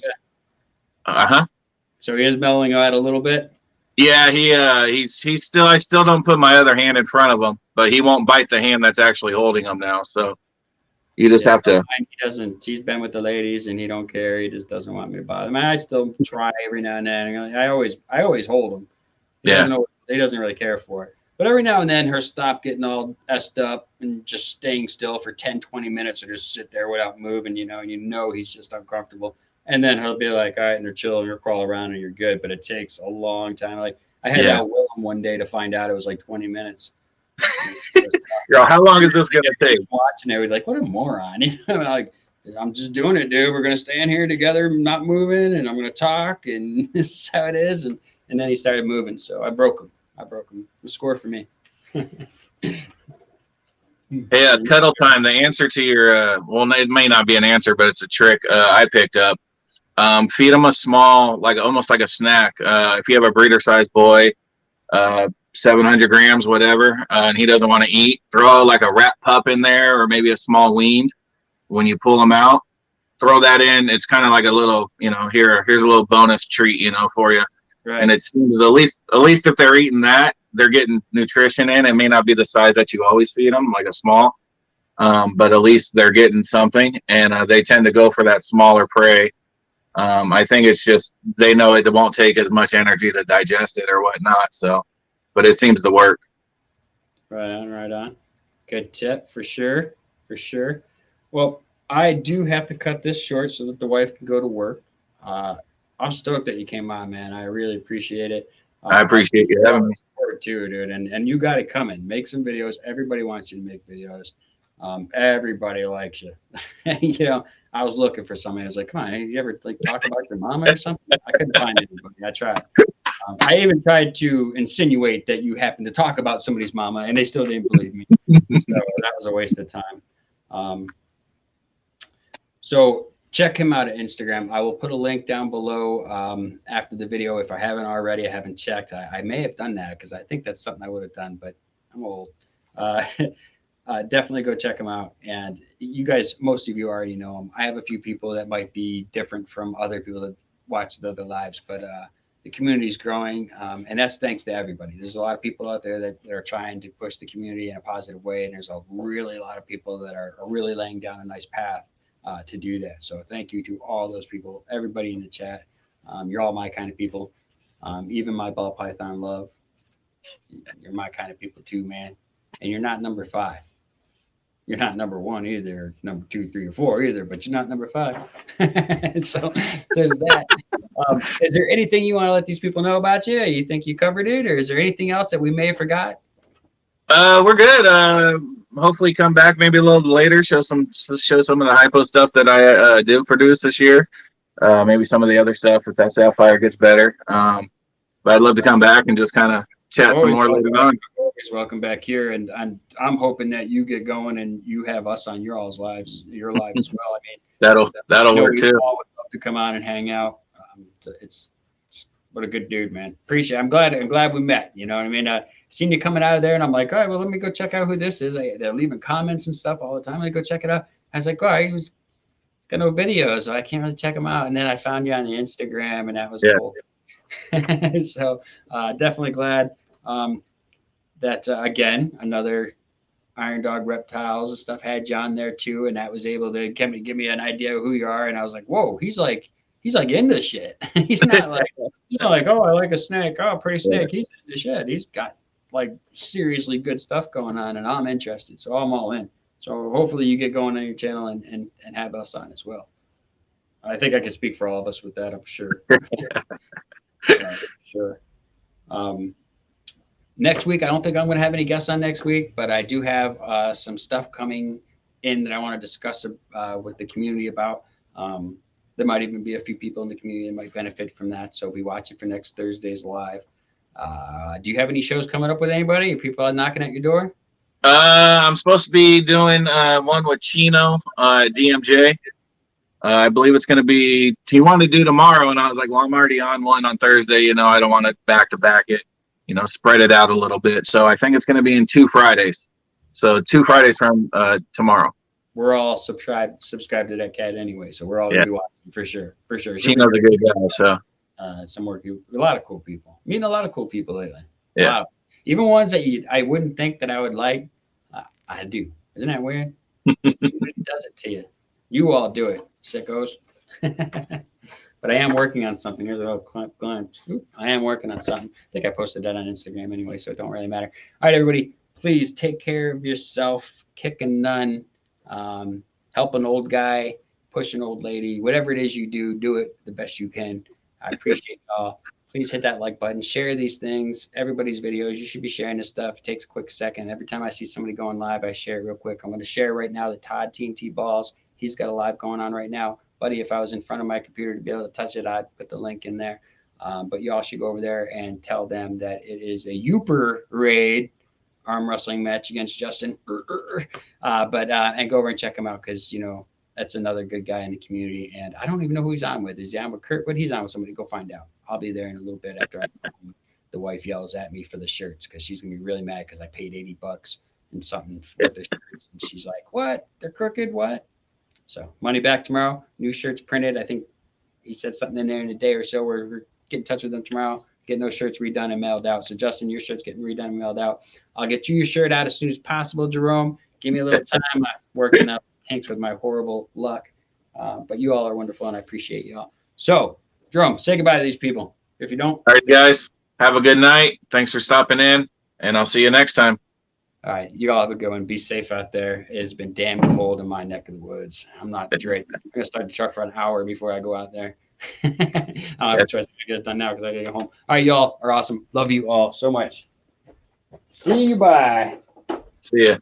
[SPEAKER 1] So he is mellowing out a little bit.
[SPEAKER 2] Yeah, he's still. I still don't put my other hand in front of him, but he won't bite the hand that's actually holding him now. So you just have to.
[SPEAKER 1] He doesn't. He's been with the ladies, and he don't care. He just doesn't want me to bother him. I still try every now and then. I always hold him. He doesn't really care for it. But every now and then, he'll stop getting all essed up and just staying still for 10, 20 minutes, or just sit there without moving. And he's just uncomfortable. And then he'll be like, all right, and they're chilling, you'll crawl around and you're good. But it takes a long time. Like I had to outwill him one day to find out it was like 20 minutes.
[SPEAKER 2] How long is this going to take?
[SPEAKER 1] Watching it, we're like, what a moron. Like, I'm just doing it, dude. We're going to stand here together, not moving, and I'm going to talk, and this is how it is. And then he started moving. So I broke him. The score for me.
[SPEAKER 2] Hey, cuddle time. The answer to your, it may not be an answer, but it's a trick I picked up. Feed them a small, almost like a snack. If you have a breeder sized boy, 700 grams, whatever, and he doesn't want to eat, throw like a rat pup in there, or maybe a small weaned. When you pull them out, throw that in. It's kind of like a little, here's a little bonus treat, for you. Right. And it seems at least if they're eating that, they're getting nutrition in. It may not be the size that you always feed them, like a small, but at least they're getting something, and they tend to go for that smaller prey. I think it's just they know it won't take as much energy to digest it or whatnot. So, but it seems to work.
[SPEAKER 1] Right on. Good tip for sure. Well, I do have to cut this short so that the wife can go to work. I'm stoked that you came on, man. I really appreciate it.
[SPEAKER 2] I appreciate you having me.
[SPEAKER 1] Too, dude. And you got it coming. Make some videos. Everybody wants you to make videos. Everybody likes you. I was looking for somebody. I was like, come on, you ever talk about your mama or something? I couldn't find anybody. I tried. I even tried to insinuate that you happened to talk about somebody's mama, and they still didn't believe me. So that was a waste of time. So check him out at Instagram. I will put a link down below after the video. If I haven't already, I haven't checked. I may have done that because I think that's something I would have done, but I'm old. Definitely go check him out. And you guys, most of you already know him. I have a few people that might be different from other people that watch the other lives, but the community is growing, and that's thanks to everybody. There's a lot of people out there that are trying to push the community in a positive way, and there's a lot of people that are really laying down a nice path to do that. So thank you to all those people, everybody in the chat. You're all my kind of people. Even my ball python love. You're my kind of people too, man. And you're not number 5. You're not number 1 either, number 2, 3, or 4 either, but you're not number 5. So there's that. Is there anything you want to let these people know about you? You think you covered it, or is there anything else that we may have forgot?
[SPEAKER 2] We're good. Hopefully come back maybe a little later, show some of the hypo stuff that I did produce this year. Maybe some of the other stuff if that sapphire gets better. But I'd love to come back and just kind of chat some more later on.
[SPEAKER 1] Always welcome back here, and I'm hoping that you get going and you have us on your live as well. I mean,
[SPEAKER 2] that'll work too.
[SPEAKER 1] All would love to come on and hang out. It's what a good dude, man. Appreciate it. I'm glad we met. You know what I mean? seen you coming out of there, and I'm like, all right, well, let me go check out who this is. They're leaving comments and stuff all the time. I go check it out. I was like, all right, he was got no videos, so I can't really check them out. And then I found you on the Instagram, and that was cool. So definitely glad that again, another Iron Dog Reptiles and stuff had you on there too, and that was able to give me an idea of who you are. And I was like, whoa, he's like into shit. He's not like, oh, I like a snake. Oh, pretty snake. He's into shit. He's got like seriously good stuff going on, and I'm interested, so I'm all in. So hopefully you get going on your channel and have us on as well. I think I can speak for all of us with that, I'm sure. Sure. Next week, I don't think I'm going to have any guests on next week, but I do have some stuff coming in that I want to discuss with the community about. There might even be a few people in the community that might benefit from that. So be watching for next Thursday's live. Do you have any shows coming up with anybody? Are people knocking at your door?
[SPEAKER 2] I'm supposed to be doing one with Chino DMJ. I believe it's going to be, he wanted to do tomorrow, and I was like, well, I'm already on one on Thursday. You know, I don't want to back to back it, you know, spread it out a little bit. So I think it's going to be in 2 Fridays. So 2 Fridays from tomorrow.
[SPEAKER 1] We're all subscribed to that cat anyway, so we're all going to be watching for sure. For sure.
[SPEAKER 2] Chino's a good guy, so.
[SPEAKER 1] Some more people, a lot of cool people. Meeting a lot of cool people lately.
[SPEAKER 2] Yeah.
[SPEAKER 1] Even ones that I wouldn't think that I would like, I do. Isn't that weird? It does it to you. You all do it, sickos. But I am working on something. Here's a little glance. I am working on something. I think I posted that on Instagram anyway, so it don't really matter. All right, everybody, please take care of yourself. Kicking none. Help an old guy, push an old lady. Whatever it is you do, do it the best you can. I appreciate y'all. Please hit that like button. Share these things. Everybody's videos. You should be sharing this stuff. It takes a quick second. Every time I see somebody going live, I share it real quick. I'm going to share right now the Todd TNT balls. He's got a live going on right now. Buddy, if I was in front of my computer to be able to touch it, I'd put the link in there. But y'all should go over there and tell them that it is a Youper raid arm wrestling match against Justin. And go over and check him out because, you know, that's another good guy in the community. And I don't even know who he's on with. Is he on with Kurt? But he's on with somebody. Go find out. I'll be there in a little bit after the wife yells at me for the shirts because she's going to be really mad because I paid $80 and something for the shirts. And she's like, what? They're crooked? What? So money back tomorrow. New shirts printed. I think he said something in there in a day or so. We're getting in touch with them tomorrow, getting those shirts redone and mailed out. So Justin, your shirt's getting redone and mailed out. I'll get you your shirt out as soon as possible, Jerome. Give me a little time. I'm working up kinks with my horrible luck. But you all are wonderful, and I appreciate you all. So, Jerome, say goodbye to these people. If you don't.
[SPEAKER 2] All right, guys. Have a good night. Thanks for stopping in, and I'll see you next time.
[SPEAKER 1] All right. You all have a good one. Be safe out there. It has been damn cold in my neck of the woods. I'm not great. I'm going to start the truck for an hour before I go out there. I don't have a choice to get it done now because I got to get home. All right. Y'all are awesome. Love you all so much. See you. Bye.
[SPEAKER 2] See ya.